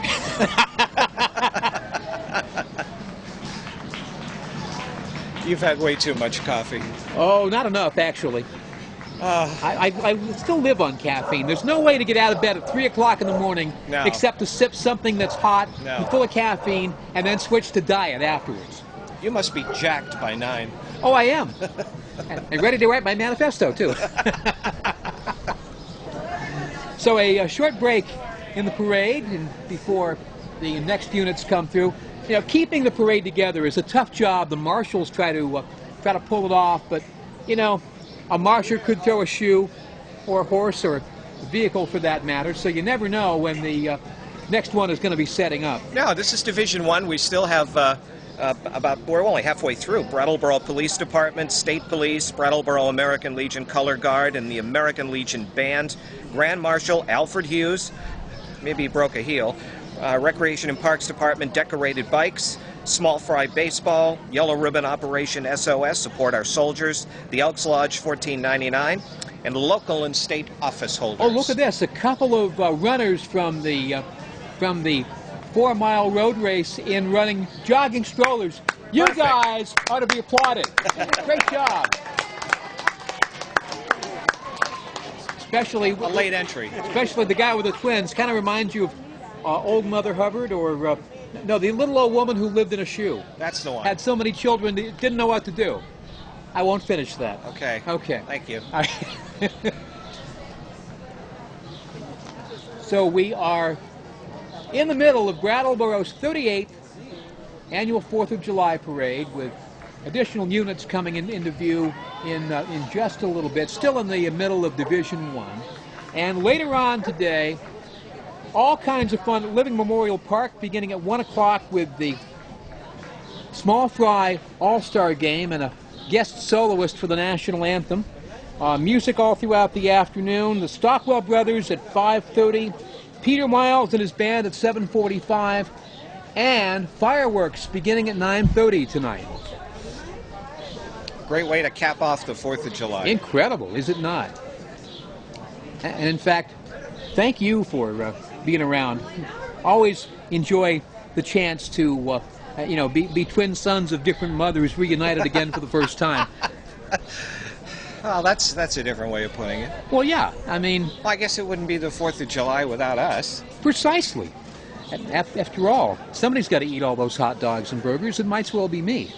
You've had way too much coffee. Oh, not enough actually. I still live on caffeine. There's no way to get out of bed at 3 o'clock in the morning No. except to sip something that's hot No. and full of caffeine and then switch to diet afterwards. You must be jacked by 9. Oh, I am. And ready to write my manifesto, too. So a short break in the parade and before the next units come through. You know, keeping the parade together is a tough job. The marshals try to pull it off, but, you know, a marshal could throw a shoe or a horse or a vehicle for that matter, so you never know when the next one is going to be setting up. No, this is Division 1. We still have we're only halfway through. Brattleboro Police Department, State Police, Brattleboro American Legion Color Guard, and the American Legion Band. Grand Marshal Alfred Hughes, maybe he broke a heel. Recreation and Parks Department, Decorated Bikes. Small Fry Baseball, Yellow Ribbon Operation SOS, support our soldiers. The Elks Lodge, $14.99. And local and state office holders. Oh, look at this. A couple of runners from the 4-mile road race in running jogging strollers. You Perfect. guys ought to be applauded. Great job. Especially A late entry. the guy with the twins. Kind of reminds you of old Mother Hubbard or No, the little old woman who lived in a shoe. That's the one. Had so many children, didn't know what to do. I won't finish that. Okay. Okay. Thank you. All right. So we are in the middle of Brattleboro's 38th annual 4th of July parade, with additional units coming into view in just a little bit, still in the middle of Division 1. And later on today, all kinds of fun at Living Memorial Park, beginning at 1 o'clock with the Small Fry All-Star Game and a guest soloist for the national anthem. Music all throughout the afternoon. The Stockwell Brothers at 5:30. Peter Miles and his band at 7:45. And fireworks beginning at 9:30 tonight. Great way to cap off the 4th of July. Incredible, is it not? And in fact, thank you for being around. Always enjoy the chance to, be twin sons of different mothers reunited again for the first time. Well, that's a different way of putting it. Well, yeah, I mean... Well, I guess it wouldn't be the 4th of July without us. Precisely. After all, somebody's got to eat all those hot dogs and burgers. It might as well be me.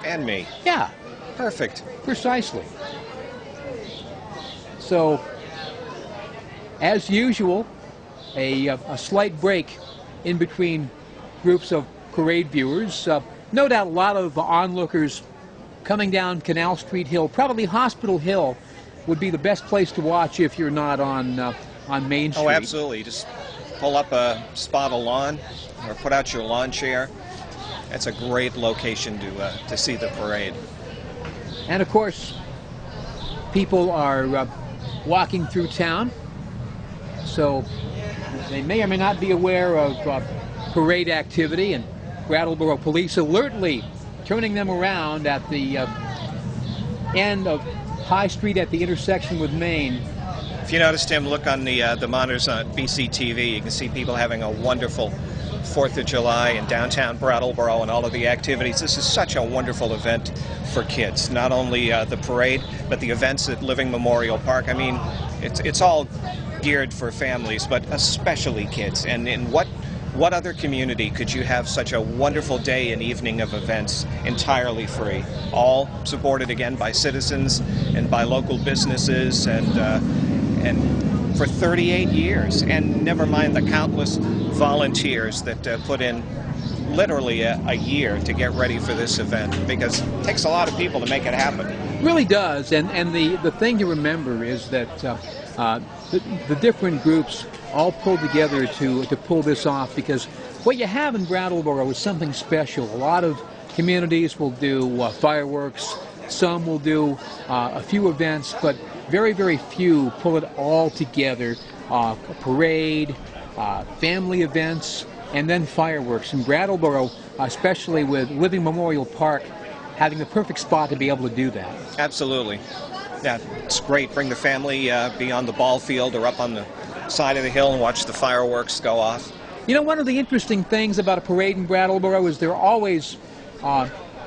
And me. Yeah. Perfect. Precisely. So, as usual, a slight break in between groups of parade viewers. No doubt a lot of onlookers coming down Canal Street Hill. Probably Hospital Hill would be the best place to watch if you're not on Main Street. Oh, absolutely. Just pull up a spot of lawn or put out your lawn chair. That's a great location to see the parade. And of course, people are walking through town, so they may or may not be aware of parade activity, and Brattleboro Police alertly turning them around at the end of High Street at the intersection with Main. If you noticed him, look on the monitors on BCTV, you can see people having a wonderful 4th of July in downtown Brattleboro and all of the activities. This is such a wonderful event for kids. Not only the parade, but the events at Living Memorial Park. I mean, it's all geared for families, but especially kids. And in what other community could you have such a wonderful day and evening of events entirely free? All supported again by citizens and by local businesses and for 38 years, and never mind the countless volunteers that put in literally a year to get ready for this event, because it takes a lot of people to make it happen. It really does, and the thing to remember is that the different groups all pulled together to pull this off, because what you have in Brattleboro is something special. A lot of communities will do fireworks, some will do a few events, but very, very few pull it all together. A parade, family events, and then fireworks. In Brattleboro, especially with Living Memorial Park having the perfect spot to be able to do that. Absolutely. Yeah, it's great. Bring the family, be on the ball field or up on the side of the hill and watch the fireworks go off. You know, one of the interesting things about a parade in Brattleboro is there are always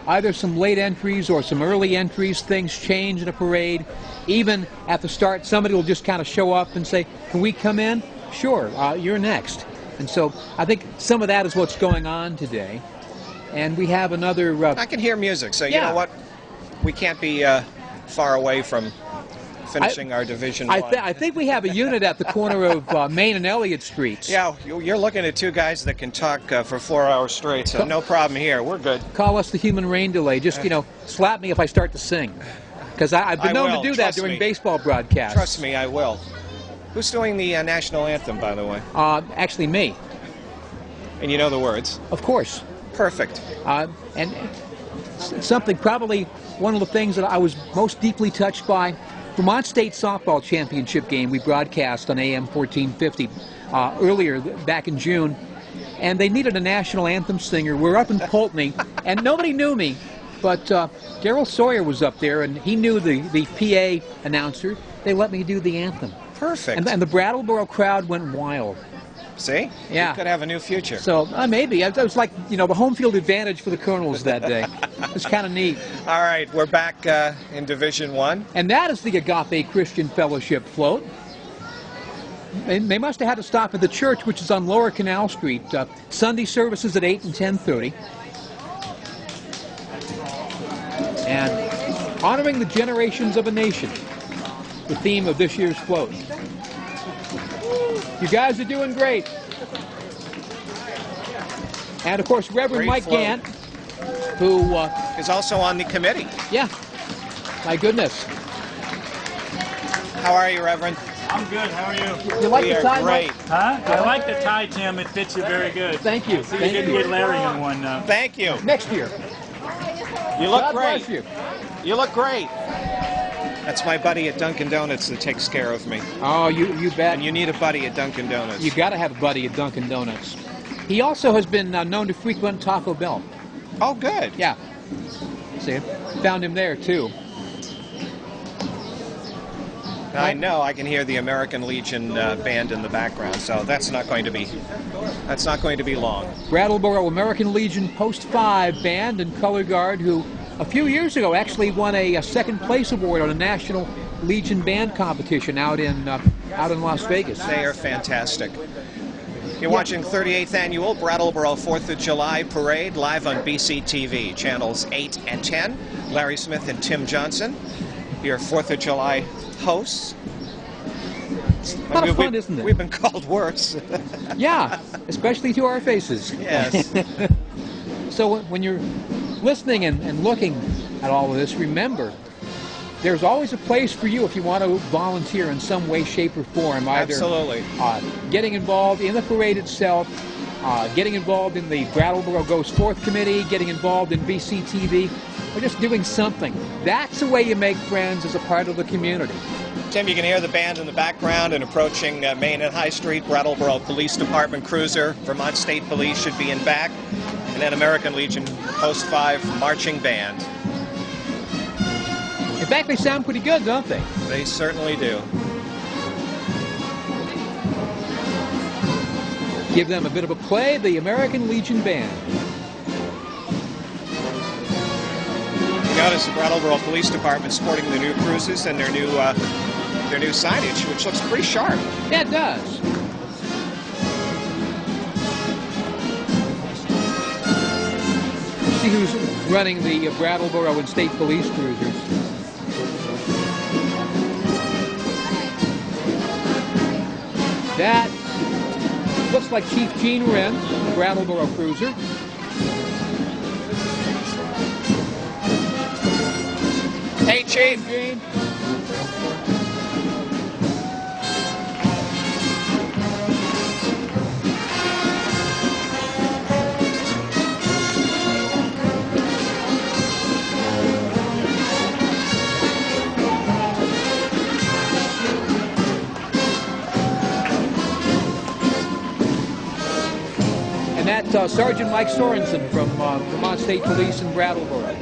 either some late entries or some early entries. Things change in a parade. Even at the start, somebody will just kind of show up and say, "Can we come in?" "Sure, you're next." And so I think some of that is what's going on today. And we have another... I can hear music, so you Yeah. know what? We can't be far away from finishing our Division 1. I think we have a unit at the corner of Main and Elliott Streets. Yeah, you're looking at two guys that can talk for 4 hours straight, so no problem here. We're good. Call us the human rain delay. Just, slap me if I start to sing. Because I've been known to do that trust during me. baseball broadcasts. Trust me, I will. Who's doing the national anthem, by the way? Actually, me. And you know the words. Of course. Perfect. And something, probably one of the things that I was most deeply touched by, Vermont State Softball Championship game we broadcast on AM 1450 earlier, back in June, and they needed a national anthem singer. We're up in Pulteney, and nobody knew me, but Darrell Sawyer was up there, and he knew the PA announcer. They let me do the anthem. Perfect. And the Brattleboro crowd went wild. See? Yeah. You could have a new future. So maybe. It was like, the home field advantage for the Colonels that day. It's kind of neat. All right, we're back in Division 1. And that is the Agape Christian Fellowship float. They must have had to stop at the church, which is on Lower Canal Street. Sunday services at 8 and 10:30. And honoring the generations of a nation, the theme of this year's float. You guys are doing great. And of course, Reverend Great Mike float. Gant, who, Is also on the committee. yeah, my goodness. How are you, Reverend? I'm good. How are you? You like We the are tie, great. Mike? Huh? I like the tie, Tim. It fits you very good. Thank you. See, you Thank didn't you. get Larry in one. Thank you. Next year. You look God great. bless you. You look great. That's my buddy at Dunkin' Donuts that takes care of me. Oh, you bet. And you need a buddy at Dunkin' Donuts. You got to have a buddy at Dunkin' Donuts. He also has been known to frequent Taco Bell. Oh, good. Yeah. See, found him there too. I know. I can hear the American Legion band in the background, so that's not going to be long. Brattleboro American Legion Post 5 band and color guard, who a few years ago actually won a second place award on a National Legion band competition out in Las Vegas. They are fantastic. You're watching 38th Annual Brattleboro 4th of July Parade live on BCTV, channels 8 and 10. Larry Smith and Tim Johnson, your 4th of July hosts. A lot of fun, isn't it? We've been called worse. Yeah, especially to our faces. Yes. So when you're listening and looking at all of this, remember, there's always a place for you if you want to volunteer in some way, shape, or form. Either Absolutely. Getting involved in the parade itself, getting involved in the Brattleboro Goes Forth Committee, getting involved in BCTV, or just doing something. That's the way you make friends as a part of the community. Tim, you can hear the band in the background and approaching Main and High Street. Brattleboro Police Department cruiser, Vermont State Police should be in back, and then American Legion Post 5 marching band. In fact, they sound pretty good, don't they? They certainly do. Give them a bit of a play, the American Legion Band. You notice the Brattleboro Police Department sporting the new cruises and their new signage, which looks pretty sharp. Yeah, it does. See who's running the Brattleboro and State Police cruisers. That looks like Chief Gene Wren, the Brattleboro cruiser. Hey, Chief. Gene. And that's Sergeant Mike Sorensen from Vermont State Police in Brattleboro.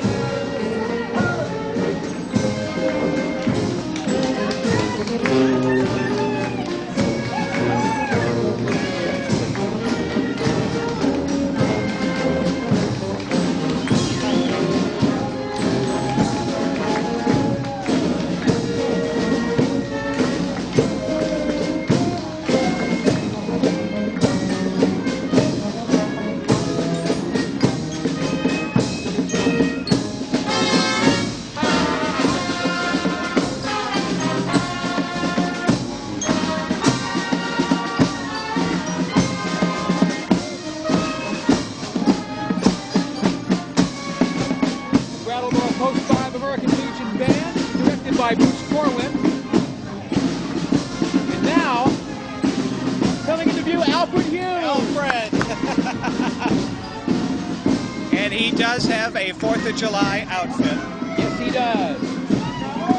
Brattleboro Post 5 American Legion Band, directed by Bruce Corwin. And now, coming into view, Alfred Hughes. Alfred. And he does have a 4th of July outfit. Yes, he does.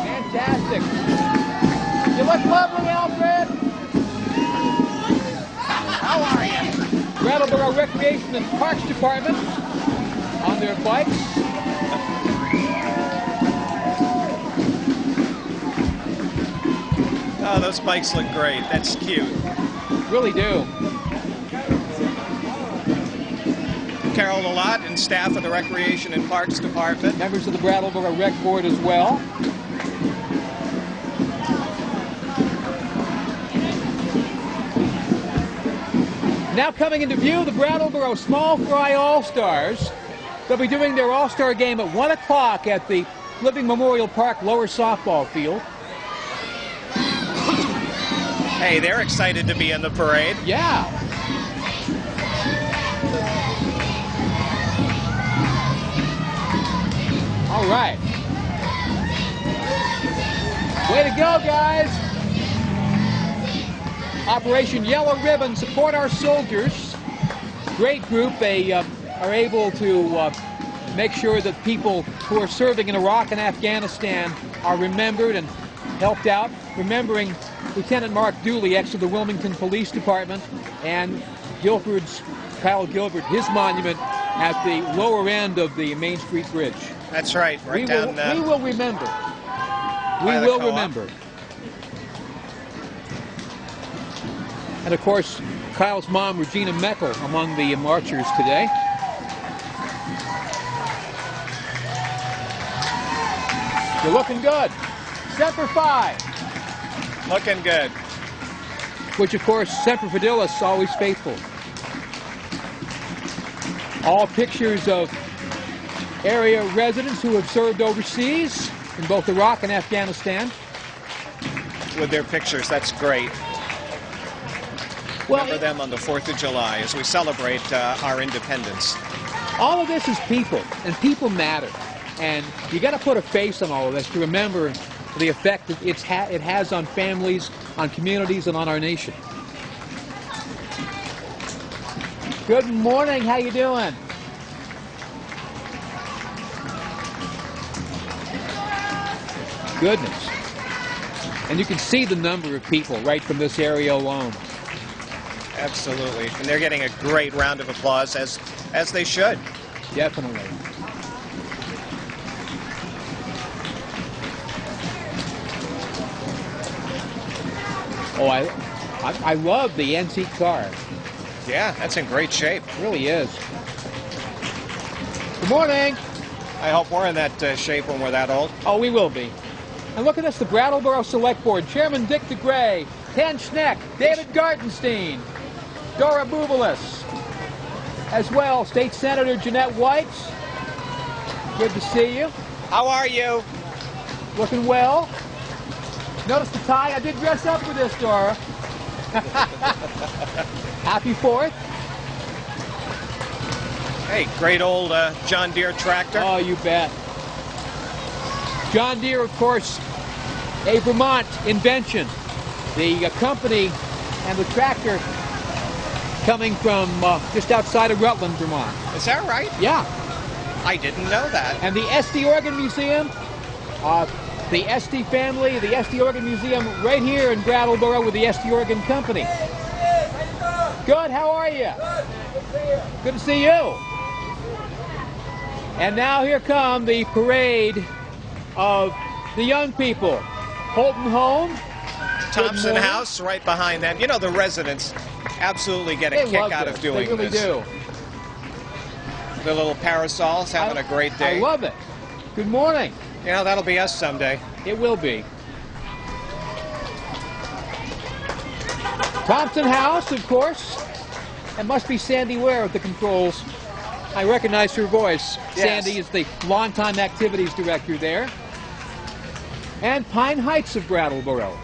Fantastic. You look lovely, Alfred. How are you? Brattleboro Recreation and Parks Department on their bikes. Oh, those bikes look great. That's cute. Really do. Carol Lalott and staff of the Recreation and Parks Department. Members of the Brattleboro Rec Board as well. Now coming into view, the Brattleboro Small Fry All-Stars. They'll be doing their All-Star game at 1 o'clock at the Living Memorial Park lower softball field. Hey, they're excited to be in the parade. Yeah. All right. Way to go, guys. Operation Yellow Ribbon, support our soldiers. Great group. They are able to make sure that people who are serving in Iraq and Afghanistan are remembered and helped out. Remembering Lieutenant Mark Dooley, ex of the Wilmington Police Department, and Kyle Gilbert, his monument at the lower end of the Main Street Bridge. That's right. We will remember. We will remember. And of course, Kyle's mom, Regina Meckel, among the marchers today. You're looking good. Semper Fi. Looking good. Which, of course, Semper Fidelis, always faithful. All pictures of area residents who have served overseas in both Iraq and Afghanistan. With their pictures, that's great. Well, Remember them on the 4th of July as we celebrate our independence. all of this is people, and people matter. And you got to put a face on all of this to remember the effect that it has on families, on communities, and on our nation. Good morning. How you doing? Goodness. And you can see the number of people right from this area alone. Absolutely. And they're getting a great round of applause, as they should. Definitely. Oh, I love the antique car. Yeah, that's in great shape. It really is. Good morning. I hope we're in that shape when we're that old. Oh, we will be. And look at this, the Brattleboro Select Board. Chairman Dick DeGray, Ken Schneck, David Gartenstein, Dora Bubalis. As well, State Senator Jeanette White. Good to see you. How are you? Looking well. Notice the tie. I did dress up for this, Dora. Happy 4th. Hey, great old John Deere tractor. Oh, you bet. John Deere, of course, a Vermont invention. The company and the tractor coming from just outside of Rutland, Vermont. Is that right? Yeah. I didn't know that. And the SD Organ Museum, the SD family, the SD Organ Museum right here in Brattleboro with the SD Organ Company. Good, how are you? Good to see you. And now here come the parade of the young people. Holton Home. Thompson House right behind them. You know, the residents absolutely get a kick out of doing this. They really do. The little parasols, having a great day. I love it. Good morning. You know, that'll be us someday. It will be. Thompson House, of course. It must be Sandy Ware at the controls. I recognize her voice. Yes. Sandy is the longtime activities director there. And Pine Heights of Brattleboro.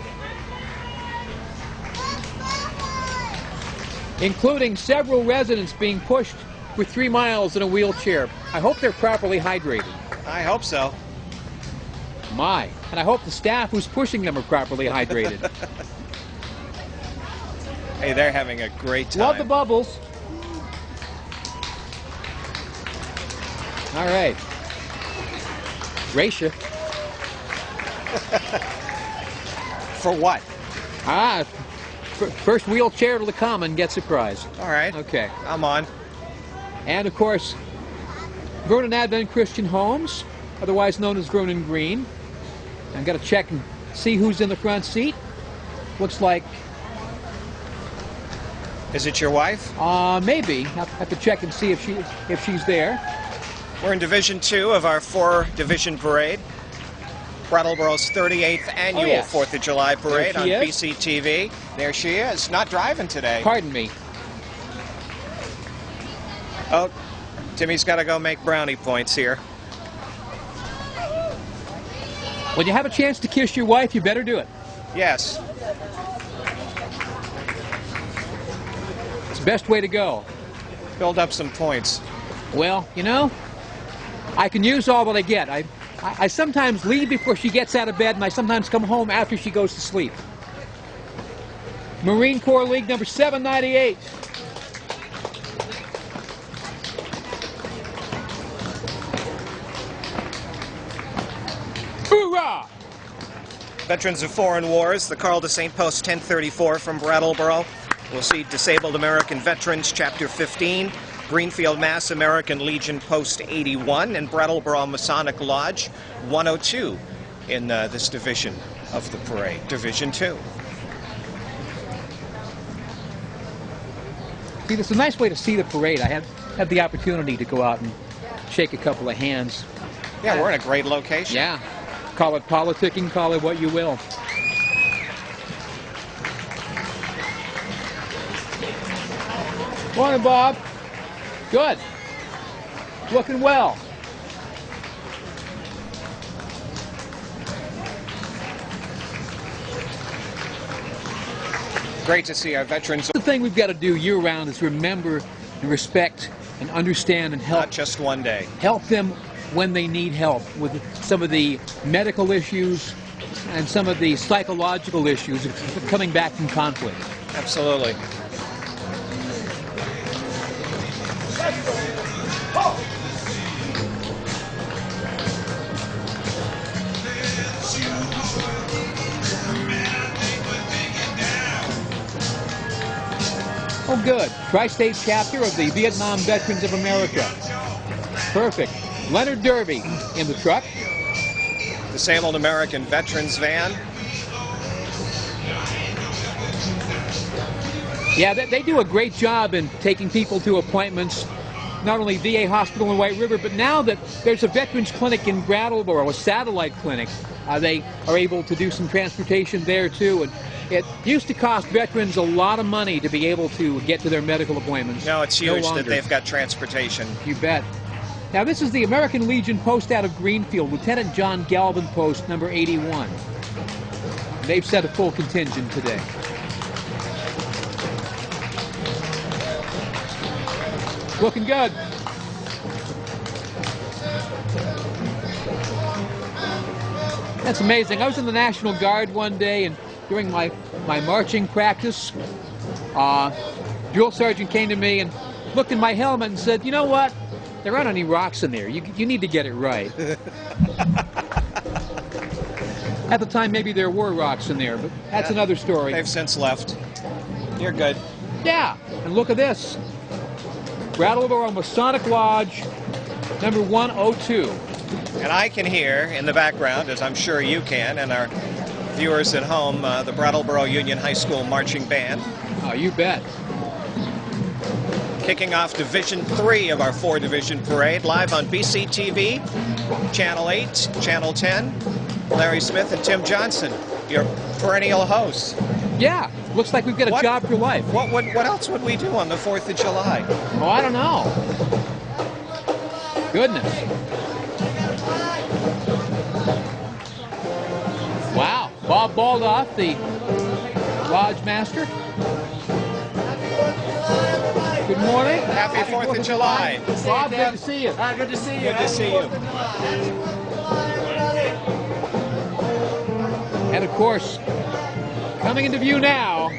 Including several residents being pushed for 3 miles in a wheelchair. I hope they're properly hydrated. I hope so. My. And I hope the staff who's pushing them are properly hydrated. Hey, they're having a great time. Love the bubbles. All right. Racia. For what? First wheelchair to the common gets a prize. All right. Okay. I'm on. And of course, Vernon Advent Christian Homes, otherwise known as Vernon Green. I've got to check and see who's in the front seat. Looks like... Is it your wife? Maybe. I'll have to check and see if she's there. We're in Division 2 of our 4-division parade. Brattleboro's 38th annual 4th of July parade on BCTV. There she is. Not driving today. Pardon me. Oh, Timmy's got to go make brownie points here. When you have a chance to kiss your wife, you better do it. Yes. It's the best way to go. Build up some points. Well, you know, I can use all that I get. I sometimes leave before she gets out of bed, and I sometimes come home after she goes to sleep. Marine Corps League number 798. Hoorah! Veterans of Foreign Wars, the Carl de St. Post 1034 from Brattleboro. We'll see Disabled American Veterans, Chapter 15. Greenfield, Mass. American Legion, Post 81. And Brattleboro Masonic Lodge, 102 in this division of the parade, Division 2. See, it's a nice way to see the parade. I had the opportunity to go out and shake a couple of hands. Yeah, we're in a great location. Yeah. Call it politicking, call it what you will. Morning, Bob. Good. Looking well. Great to see our veterans. The thing we've got to do year-round is remember and respect and understand and help. Not just one day. Help them when they need help with some of the medical issues and some of the psychological issues coming back from conflict. Absolutely. Oh, good. Tri-State chapter of the Vietnam Veterans of America. Perfect. Leonard Derby in the truck. Disabled American Veterans van. Yeah, they do a great job in taking people to appointments, not only VA Hospital in White River, but now that there's a Veterans Clinic in Brattleboro, a satellite clinic, they are able to do some transportation there too. And it used to cost veterans a lot of money to be able to get to their medical appointments. No, it's huge that they've got transportation. You bet. Now this is the American Legion post out of Greenfield, Lieutenant John Galvin post number 81. They've set a full contingent today. Looking good. That's amazing. I was in the National Guard one day, and during my marching practice, drill sergeant came to me and looked in my helmet and said, "You know what? There aren't any rocks in there. You need to get it right." At the time, maybe there were rocks in there, but that's another story. They've since left. You're good. Yeah, and look at this. Brattleboro Masonic Lodge, number 102. And I can hear in the background, as I'm sure you can, and our viewers at home, the Brattleboro Union High School Marching Band. Oh, you bet. Kicking off Division 3 of our 4-division parade, live on BCTV, Channel 8, Channel 10. Larry Smith and Tim Johnson, your perennial hosts. Yeah, looks like we've got a job for life. What else would we do on the 4th of July? Oh, I don't know. Goodness. Wow, Bob Baldoff, the Lodge Master. Good morning. Happy 4th of July. Bob, good to see you. Good to see you. Good to see you. And of course, coming into view now,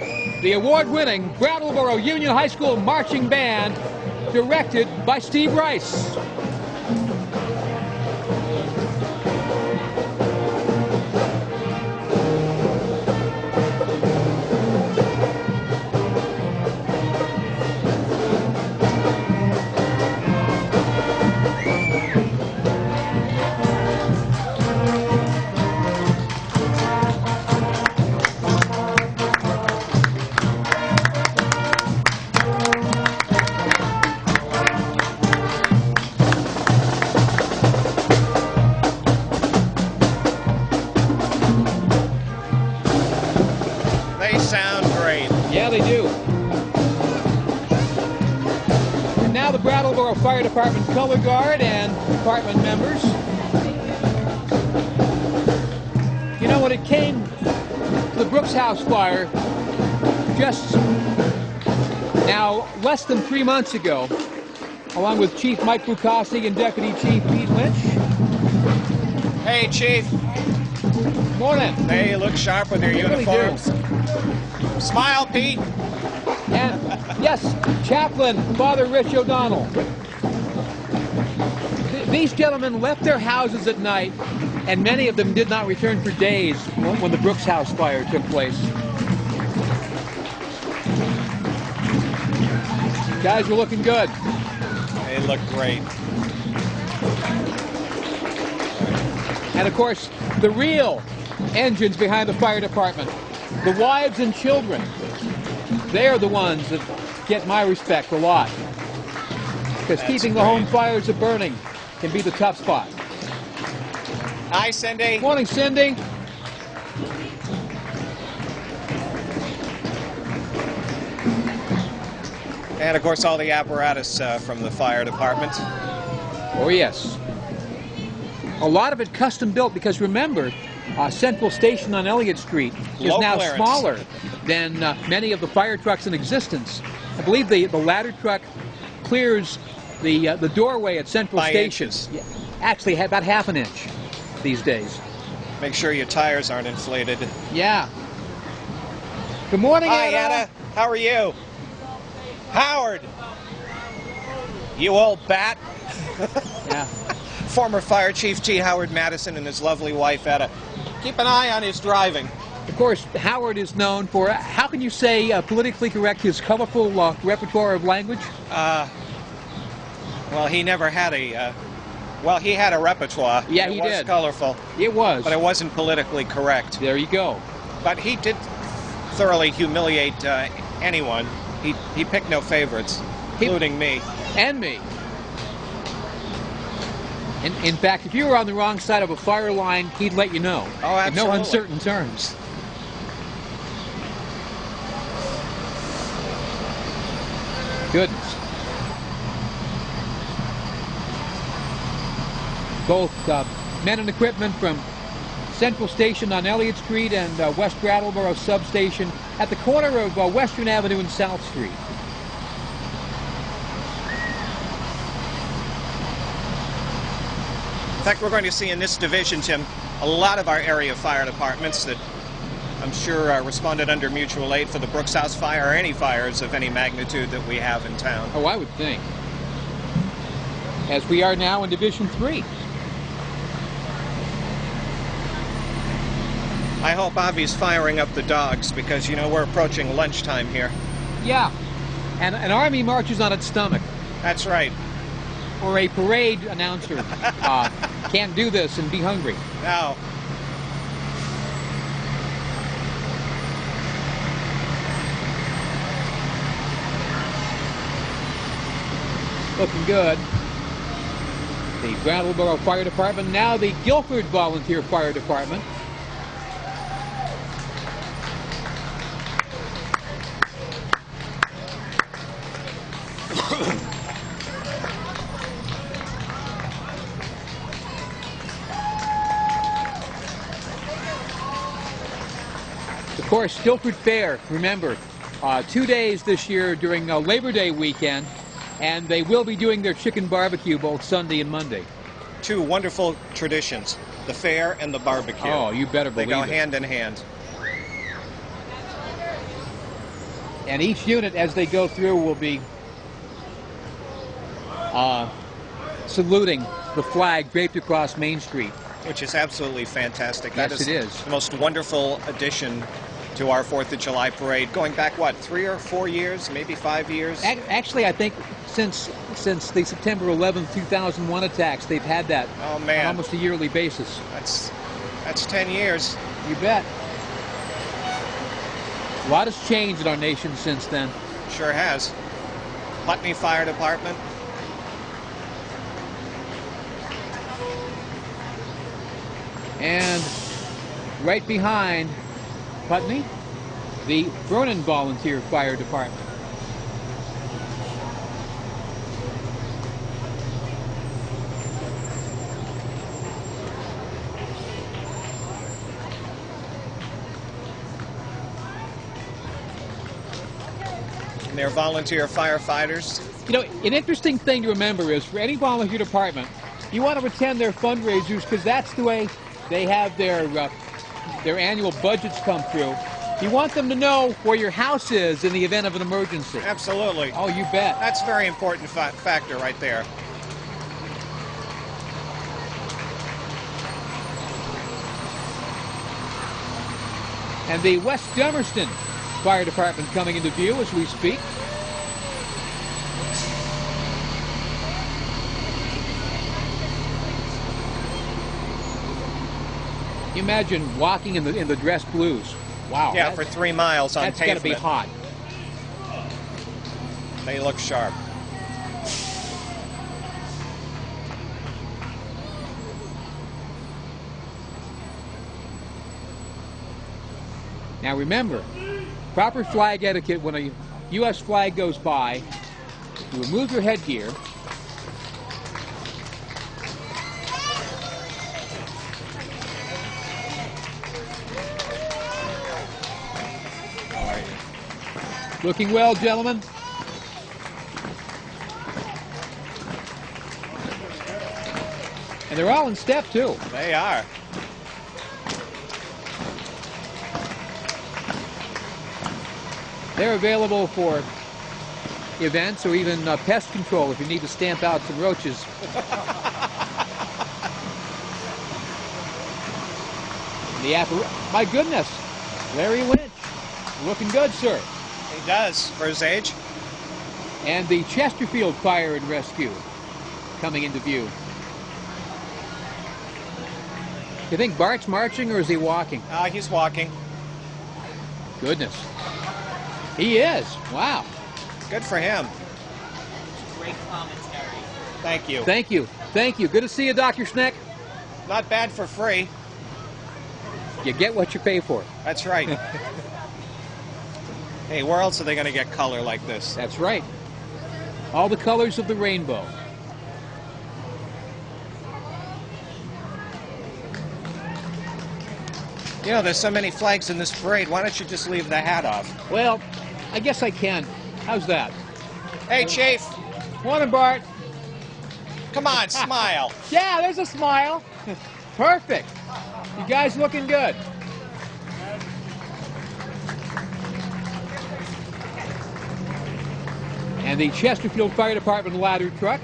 the award-winning Brattleboro Union High School Marching Band, directed by Steve Rice. Brattleboro Fire Department color guard and department members. You know, when it came to the Brooks House fire, just now less than 3 months ago, along with Chief Mike Bukasi and Deputy Chief Pete Lynch. Hey, Chief. Morning. They look sharp with their uniforms. Smile, Pete. And yes, Chaplain Father Rich O'Donnell. These gentlemen left their houses at night, and many of them did not return for days when the Brooks House fire took place. Guys are looking good. They look great. And of course, the real engines behind the fire department, the wives and children, they are the ones that get my respect a lot. Because keeping the home fires a burning can be the tough spot. Hi, Cindy. Morning, Cindy. And of course, all the apparatus from the fire department. Oh, yes. A lot of it custom built because remember, Central Station on Elliott Street is Low now clearance. smaller than many of the fire trucks in existence. I believe the ladder truck clears the doorway at Central By Station. inches. Yeah, actually, about half an inch these days. Make sure your tires aren't inflated. Yeah. Good morning, Hi, Anna. Anna. How are you? Howard. You old bat. Yeah. Former Fire Chief G. Howard Madison and his lovely wife, Etta. Keep an eye on his driving. Of course, Howard is known for, how can you say politically correct, his colorful repertoire of language? Well, he never had a... well, he had a repertoire. Yeah, it he was did. colorful, It was. but it wasn't politically correct. There you go. But he did thoroughly humiliate anyone. He picked no favorites, including me. And me. In fact, if you were on the wrong side of a fire line, he'd let you know. Oh, In no absolutely. uncertain terms. Goodness. Both men and equipment from Central Station on Elliott Street and West Brattleboro Substation at the corner of Western Avenue and South Street. In fact, we're going to see in this division, Tim, a lot of our area fire departments that I'm sure responded under mutual aid for the Brooks House fire or any fires of any magnitude that we have in town. Oh, I would think. As we are now in Division 3. I hope Avi's firing up the dogs because, you know, we're approaching lunchtime here. Yeah. And an army marches on its stomach. That's right. Or a parade announcer can't do this and be hungry. Now, Looking good. The Brattleboro Fire Department, now the Guilford Volunteer Fire Department. Of course, Guilford Fair, remember, 2 days this year during Labor Day weekend, and they will be doing their chicken barbecue both Sunday and Monday. two wonderful traditions, the fair and the barbecue. Oh, you better They believe go it. hand in hand. And each unit, as they go through, will be saluting the flag draped across Main Street. Which is absolutely fantastic. Yes, That is it is. the most wonderful addition to our 4th of July parade, going back, what, 3 or 4 years, maybe 5 years? Actually, I think since the September 11th, 2001 attacks, they've had that Oh, on man. almost a yearly basis. That's 10 years. You bet. A lot has changed in our nation since then. Sure has. Putney Fire Department. And right behind Putney, the Vernon Volunteer Fire Department. And they're volunteer firefighters. You know, an interesting thing to remember is for any volunteer department, you want to attend their fundraisers because that's the way they have their annual budgets come through. You want them to know where your house is in the event of an emergency. Absolutely. Oh, you bet. That's a very important factor right there. And the West Dummerston Fire Department coming into view as we speak. You imagine walking in the dress blues. Wow. Yeah, for 3 miles on that's pavement. That's got to be hot. They look sharp. Now remember, proper flag etiquette when a U.S. flag goes by, you remove your headgear. How are you? Looking well, gentlemen. And they're all in step, too. They are. They're available for events or even pest control if you need to stamp out some roaches. My goodness, Larry Winch, looking good, sir. He does, for his age. And the Chesterfield Fire and Rescue coming into view. You think Bart's marching or is he walking? He's walking. Goodness. He is. Wow. Good for him. Great commentary. Thank you. Thank you. Thank you. Good to see you, Dr. Schneck. Not bad for free. You get what you pay for. That's right. Hey, where else are they going to get color like this? That's right. All the colors of the rainbow. You know, there's so many flags in this parade. Why don't you just leave the hat off? Well, I guess I can. How's that? Hey, Chief. Morning, Bart. Come on, smile. Yeah, there's a smile. Perfect. You guys looking good. And the Chesterfield Fire Department ladder truck.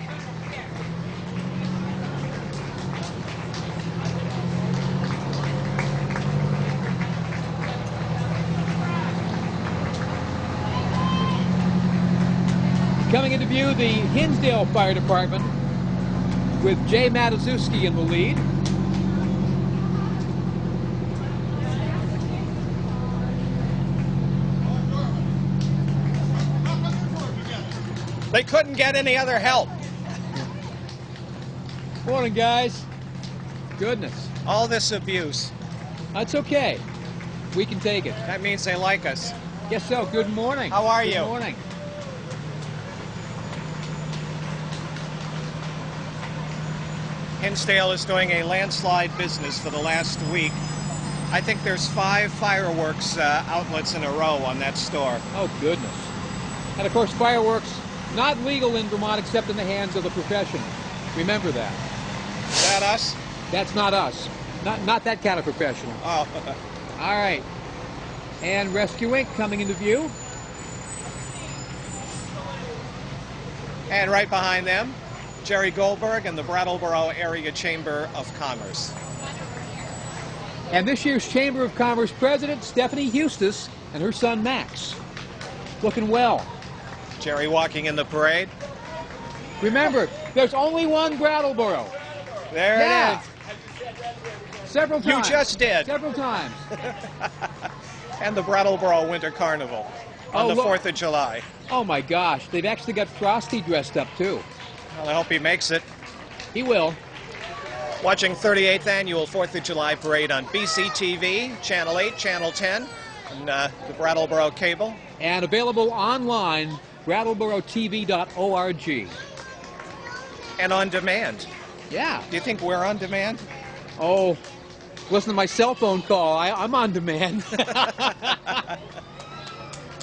Coming into view, the Hinsdale Fire Department with Jay Matuszewski in the lead. They couldn't get any other help. Morning, guys. Goodness. All this abuse. That's okay. We can take it. That means they like us. Guess so. Good morning. How are you? Good morning. Hinsdale is doing a landslide business for the last week. I think there's 5 fireworks outlets in a row on that store. Oh, goodness. And, of course, fireworks not legal in Vermont except in the hands of the profession. Remember that. Is that us? That's not us. Not that kind of professional. Oh. All right. And Rescue Inc. coming into view. And right behind them, Jerry Goldberg and the Brattleboro Area Chamber of Commerce. And this year's Chamber of Commerce President, Stephanie Eustis, and her son, Max. Looking well. Jerry walking in the parade. Remember, there's only one Brattleboro. There it is. Several You times. just did. Several times. And the Brattleboro Winter Carnival on the look. 4th of July. Oh, my gosh. They've actually got Frosty dressed up, too. Well, I hope he makes it. He will. Watching 38th Annual 4th of July Parade on BCTV, Channel 8, Channel 10, and the Brattleboro Cable. And available online, BrattleboroTV.org. And on demand. Yeah. Do you think we're on demand? Oh, listen to my cell phone call. I'm on demand.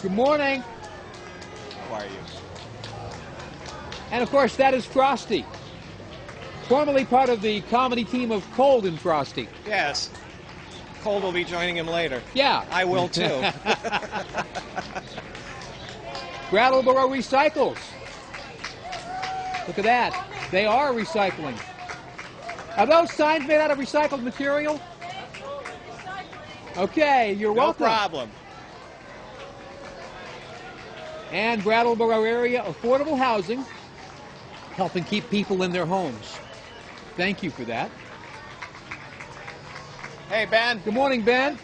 Good morning. require you. And of course, that is Frosty, formerly part of the comedy team of Cold and Frosty. Yes. Cold will be joining him later. Yeah. I will too. Brattleboro Recycles. Look at that. They are recycling. Are those signs made out of recycled material? Okay, you're welcome. No problem. And Brattleboro area affordable housing, helping keep people in their homes. Thank you for that. Hey, Ben. Good morning, Ben.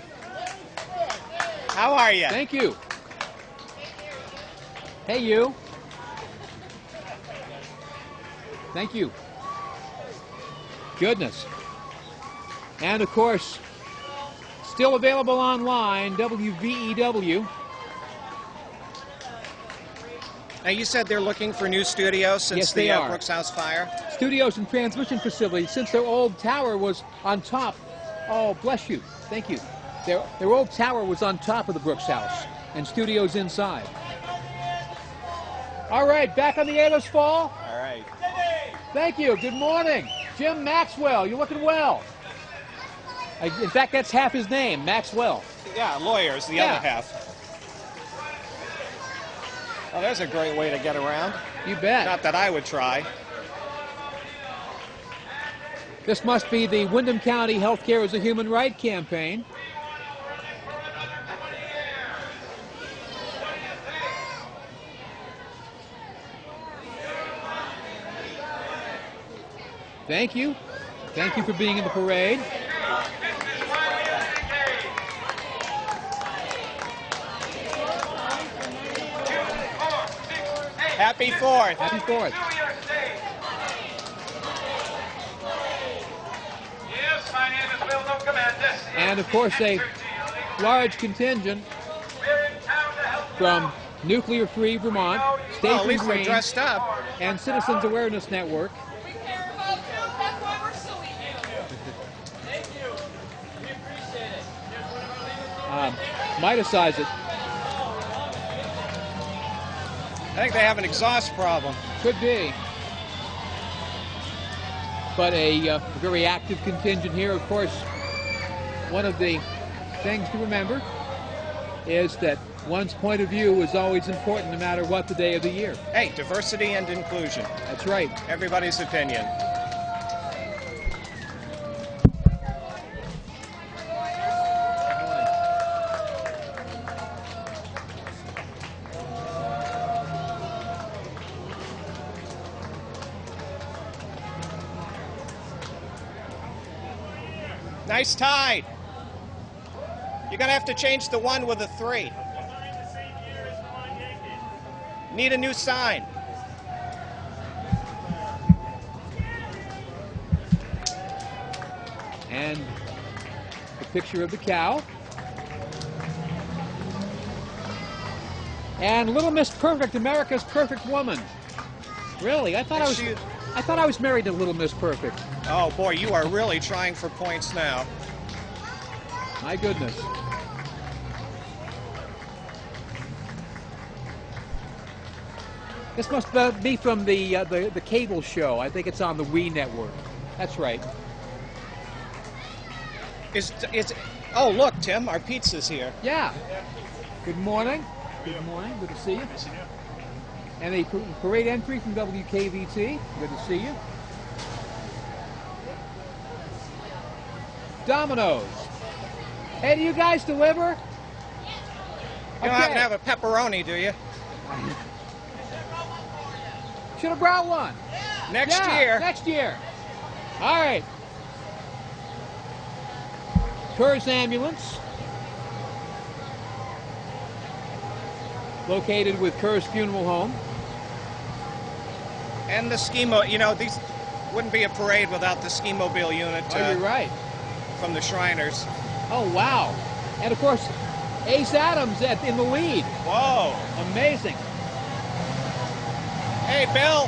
How are you? Thank you. Hey, you. Thank you. Goodness. And of course, still available online, WVEW. Now, you said they're looking for new studios since Yes, they the are. Brooks House fire? Studios and transmission facilities, since their old tower was on top. Oh, bless you. Thank you. Their old tower was on top of the Brooks House, and studios inside. All right, back on the air this fall. All right. Thank you. Good morning. Jim Maxwell, you're looking well. In fact, that's half his name, Maxwell. Yeah, lawyers, the Yeah. other half. Oh, there's a great way to get around. You bet. Not that I would try. This must be the Windham County Healthcare is a Human Right campaign. Thank you. Thank you for being in the parade. Happy 4th. Happy 4th. And of course, a large contingent from Nuclear Free Vermont, Stay Well, at Free least they're Range, dressed up. and Citizens Awareness Network. We care about you. That's why we're suing you. Thank you. We appreciate it. Miticize it. I think they have an exhaust problem. Could be. But a very active contingent here. Of course, one of the things to remember is that one's point of view is always important no matter what the day of the year. Hey, diversity and inclusion. That's right. Everybody's opinion. Nice tide. You're going to have to change the 1 with a 3. Need a new sign. And the picture of the cow. And Little Miss Perfect, America's Perfect Woman. Really? I thought I was married to Little Miss Perfect. Oh boy, you are really trying for points now. My goodness. This must be from the cable show. I think it's on the Wii network. That's right. Oh, look, Tim, our pizza's here. Yeah. Good morning. Good morning. Good to see you. And a parade entry from WKVT. Good to see you. Domino's. Hey, do you guys deliver? You don't happen to have a pepperoni, do you? Should have brought one. Next Yeah, year. Next year. All right. Tourist ambulance. Located with Kerr's Funeral Home. And the ski-mo, you know, these wouldn't be a parade without the ski-mobile unit Oh, you're right. from the Shriners. Oh, wow. And of course, Ace Adams in the lead. Whoa. Amazing. Hey, Bill.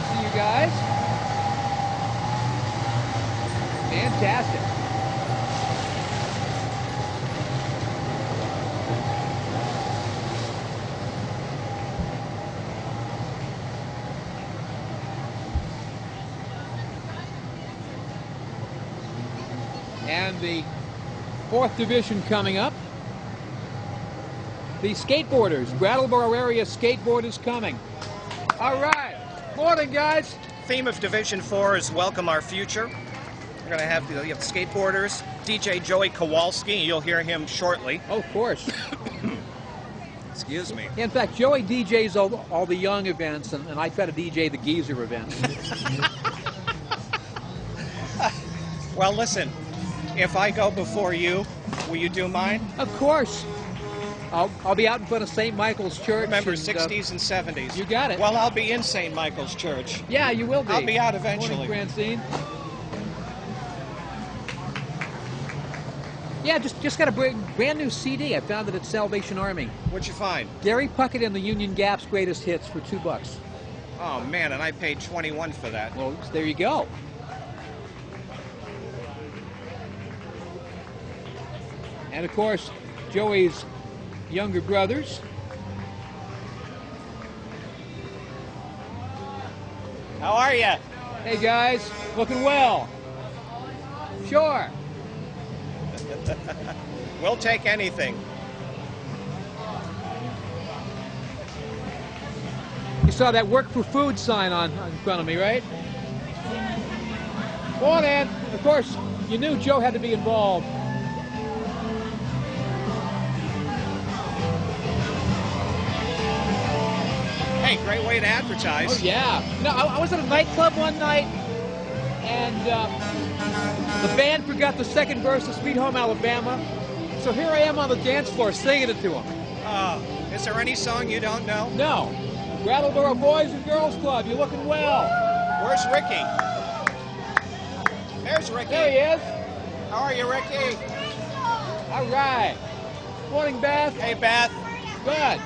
See you guys. Fantastic. and the 4th Division coming up. The skateboarders, Brattleboro area skateboarders coming. All right. Morning, guys. Theme of Division 4 is Welcome Our Future. We're going to have the skateboarders, DJ Joey Kowalski. You'll hear him shortly. Oh, of course. Excuse me. In fact, Joey DJs all the young events, and I try to DJ the geezer events. Well, listen, if I go before you, will you do mine? Of course. I'll be out in front of St. Michael's Church. Remember, and, 60s and 70s. You got it. Well, I'll be in St. Michael's Church. Yeah, you will be. I'll be out eventually. Morning, Francine. Yeah, just got a brand new CD. I found it at Salvation Army. What'd you find? Gary Puckett and the Union Gap's greatest hits for $2. Oh, man, and I paid 21 for that. Well, there you go. And of course, Joey's younger brothers. How are you? Hey guys, looking well. Sure. We'll take anything. You saw that work for food sign on in front of me, right? Morning. Of course, you knew Joe had to be involved. Hey, great way to advertise. Oh yeah. You know, I was at a nightclub one night, and the band forgot the second verse of Sweet Home Alabama. So here I am on the dance floor singing it to them. Is there any song you don't know? No. Brattleboro Boys and Girls Club, you're looking well. Where's Ricky? There's Ricky. There he is. How are you, Ricky? All right. Morning, Beth. Hey, Beth. Good.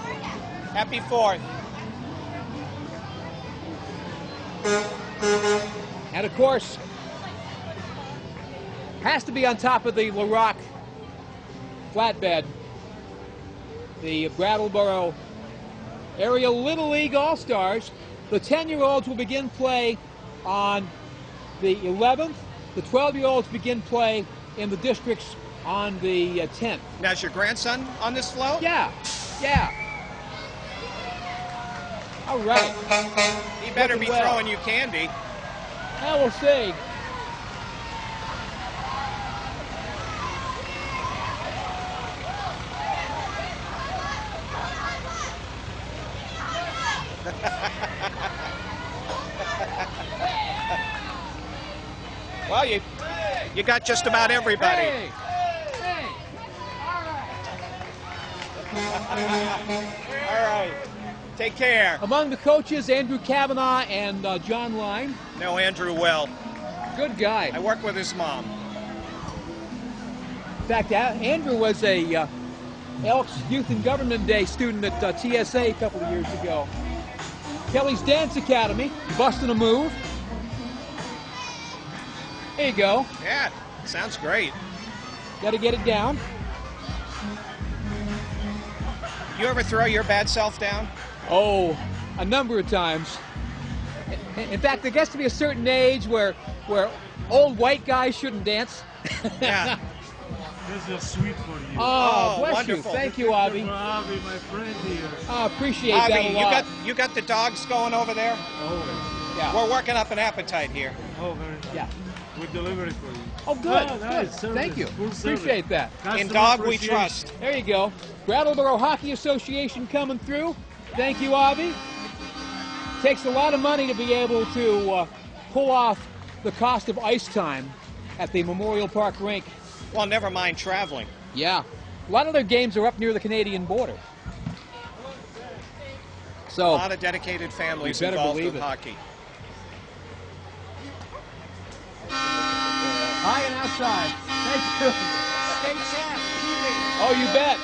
Happy 4th. And of course, has to be on top of the La Rock flatbed, the Brattleboro Area Little League All-Stars. The 10-year-olds will begin play on the 11th. The 12-year-olds begin play in the districts on the 10th. Now, is your grandson on this float? Yeah, yeah. All right. He better be Looking well. throwing you candy. Now we'll see. Well, you got just about everybody. Hey. Hey. All right. Take care. Among the coaches, Andrew Kavanaugh and John Line. Know Andrew well. Good guy. I work with his mom. In fact, Andrew was a Elks Youth and Government Day student at TSA a couple of years ago. Kelly's Dance Academy, busting a move. There you go. Yeah, sounds great. Got to get it down. You ever throw your bad self down? Oh, a number of times. In fact, there gets to be a certain age where old white guys shouldn't dance. Yeah. This is sweet for you. Oh, bless wonderful. you. Thank you, Avi. Avi, my friend here. I appreciate that Avi, a lot. you got the dogs going over there? Always. Yeah. We're working up an appetite here. Oh, very Yeah. We deliver it for you. Oh, good. Oh, Good. nice service. Thank you. Full service. Appreciate that. In Customer dog we appreciation. trust. There you go. Brattleboro Hockey Association coming through. Thank you, Avi. Takes a lot of money to be able to pull off the cost of ice time at the Memorial Park rink. Well, never mind traveling. Yeah. A lot of their games are up near the Canadian border. A So, lot of dedicated families You better involved believe with it. hockey. high and outside. Thank you. Stay safe. Oh, you bet.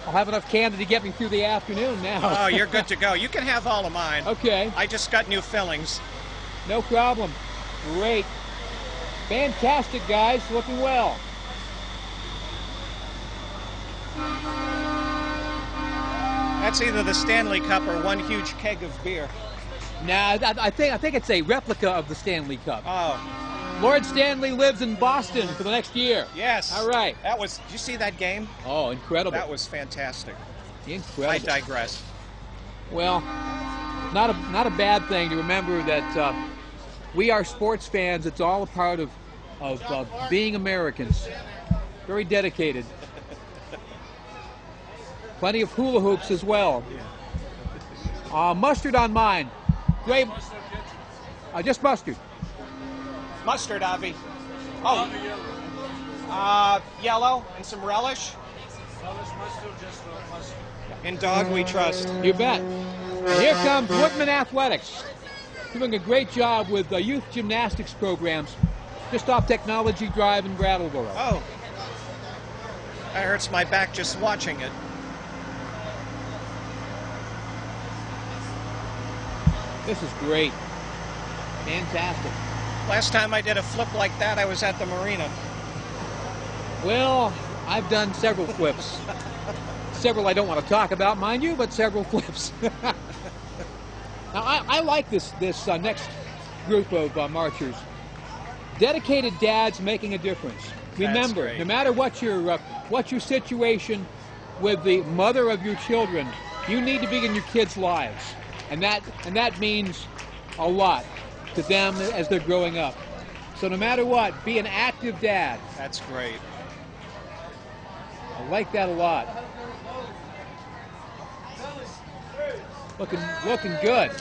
I'll have enough candy to get me through the afternoon now. Oh, you're good to go. You can have all of mine. Okay, I just got new fillings. no problem. Great. Fantastic, guys. Looking well. That's either the Stanley Cup or one huge keg of beer. Nah, I think it's a replica of the Stanley Cup. Oh, Lord Stanley lives in Boston for the next year. Yes. All right. That was, did you see that game? Oh, incredible. That was fantastic. Incredible. I digress. Well, not a bad thing to remember that we are sports fans. It's all a part of being Americans. Very dedicated. Plenty of hula hoops as well. Mustard on mine. Great. Just mustard. Mustard, Avi. Oh. Yellow and some relish. In dog we trust. You bet. Here comes Woodman Athletics, doing a great job with youth gymnastics programs just off Technology Drive in Brattleboro. Oh. That hurts my back just watching it. This is great. Fantastic. Last time I did a flip like that, I was at the marina. Well, I've done several flips. Several I don't want to talk about, mind you, but several flips. Now, I like this next group of marchers. Dedicated dads making a difference. Remember, no matter what your situation with the mother of your children, you need to be in your kids' lives, and that means a lot to them as they're growing up. So no matter what, be an active dad. That's great. I like that a lot. Looking good.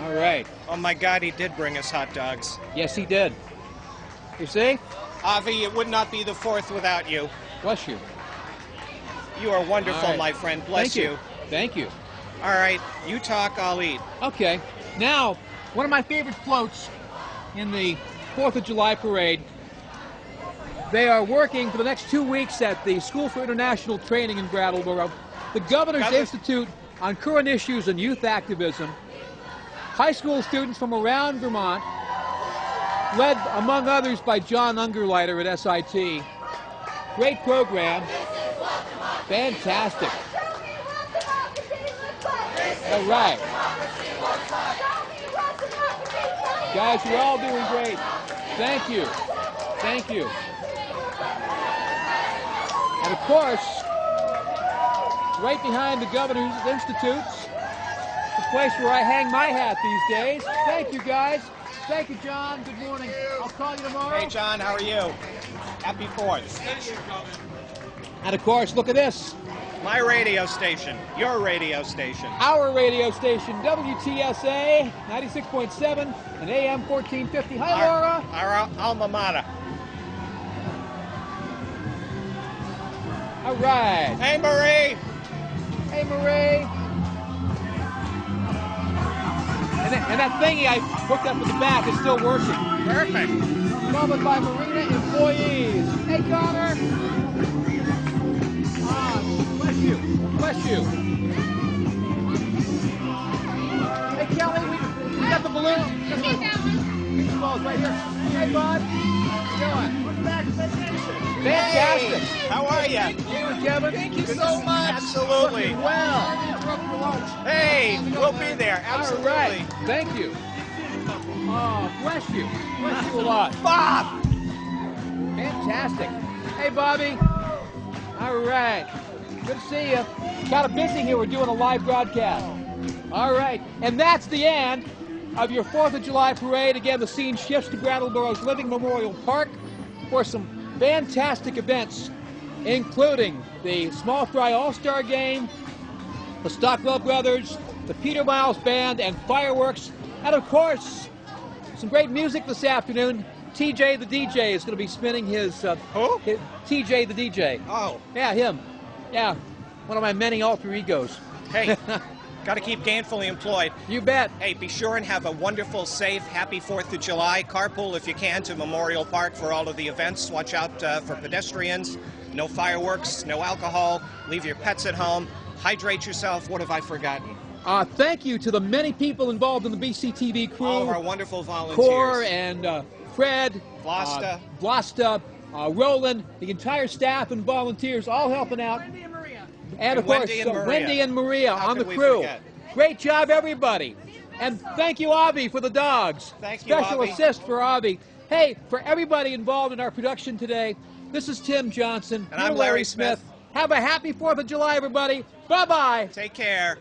All right. Oh my God, he did bring us hot dogs. Yes, he did. You see? Avi, it would not be the 4th without you. Bless you. You are wonderful, Right. my friend. Bless you. Thank you. All right, you talk, I'll eat. Okay. Now, one of my favorite floats in the 4th of July parade. They are working for the next 2 weeks at the School for International Training in Brattleboro, the Governor's Institute on Current Issues and Youth Activism, high school students from around Vermont, led among others by John Ungerleiter at SIT. Great program. Fantastic. All right. Guys, you're all doing great. Thank you. Thank you. And of course, right behind the Governor's Institutes, the place where I hang my hat these days. Thank you, guys. Thank you, John. Good morning. I'll call you tomorrow. Hey, John, how are you? Happy 4th. And of course, look at this. My radio station, your radio station. Our radio station, WTSA 96.7 and AM 1450. Hi, Laura. Our alma mater. All right. Hey, Marie. Hey, Marie. And that thingy I hooked up at the back is still working. Perfect. Followed by marina employees. Hey, Connor. Bless you. Bless you. Hey, Kelly, we got the balloon. The ball's right here. Hey, bud. How you doing? Fantastic. Hey, how are you? You, Kevin. Thank you so much. Absolutely. Well. Hey, we'll be there. Absolutely. All right. Thank you. Oh, bless you. Bless you a lot. Bob! Fantastic. Hey, Bobby. All right. Good to see you. Kind of busy here. We're doing a live broadcast. All right. And that's the end of your 4th of July parade. Again, the scene shifts to Brattleboro's Living Memorial Park for some fantastic events, including the Small Fry All-Star Game, the Stockwell Brothers, the Peter Miles Band, and fireworks. And of course, some great music this afternoon. TJ the DJ is going to be spinning his... Who? TJ the DJ. Oh. Yeah, him. Yeah, one of my many alter egos. Hey, got to keep gainfully employed. You bet. Hey, be sure and have a wonderful, safe, happy 4th of July. Carpool if you can to Memorial Park for all of the events. Watch out for pedestrians. No fireworks, no alcohol. Leave your pets at home. Hydrate yourself. What have I forgotten? Thank you to the many people involved in the BCTV crew. All of our wonderful volunteers. Cor and Fred. Vlasta. Vlasta, Roland, the entire staff and volunteers all helping out. And of course, Wendy and Maria. Wendy and Maria How on the could we crew. forget? Great job, everybody. And thank you, Avi, for the dogs. Thank you, Special Avi. assist for Avi. Hey, for everybody involved in our production today, this is Tim Johnson. And You're I'm Larry Smith. Have a happy 4th of July, everybody. Bye-bye. Take care.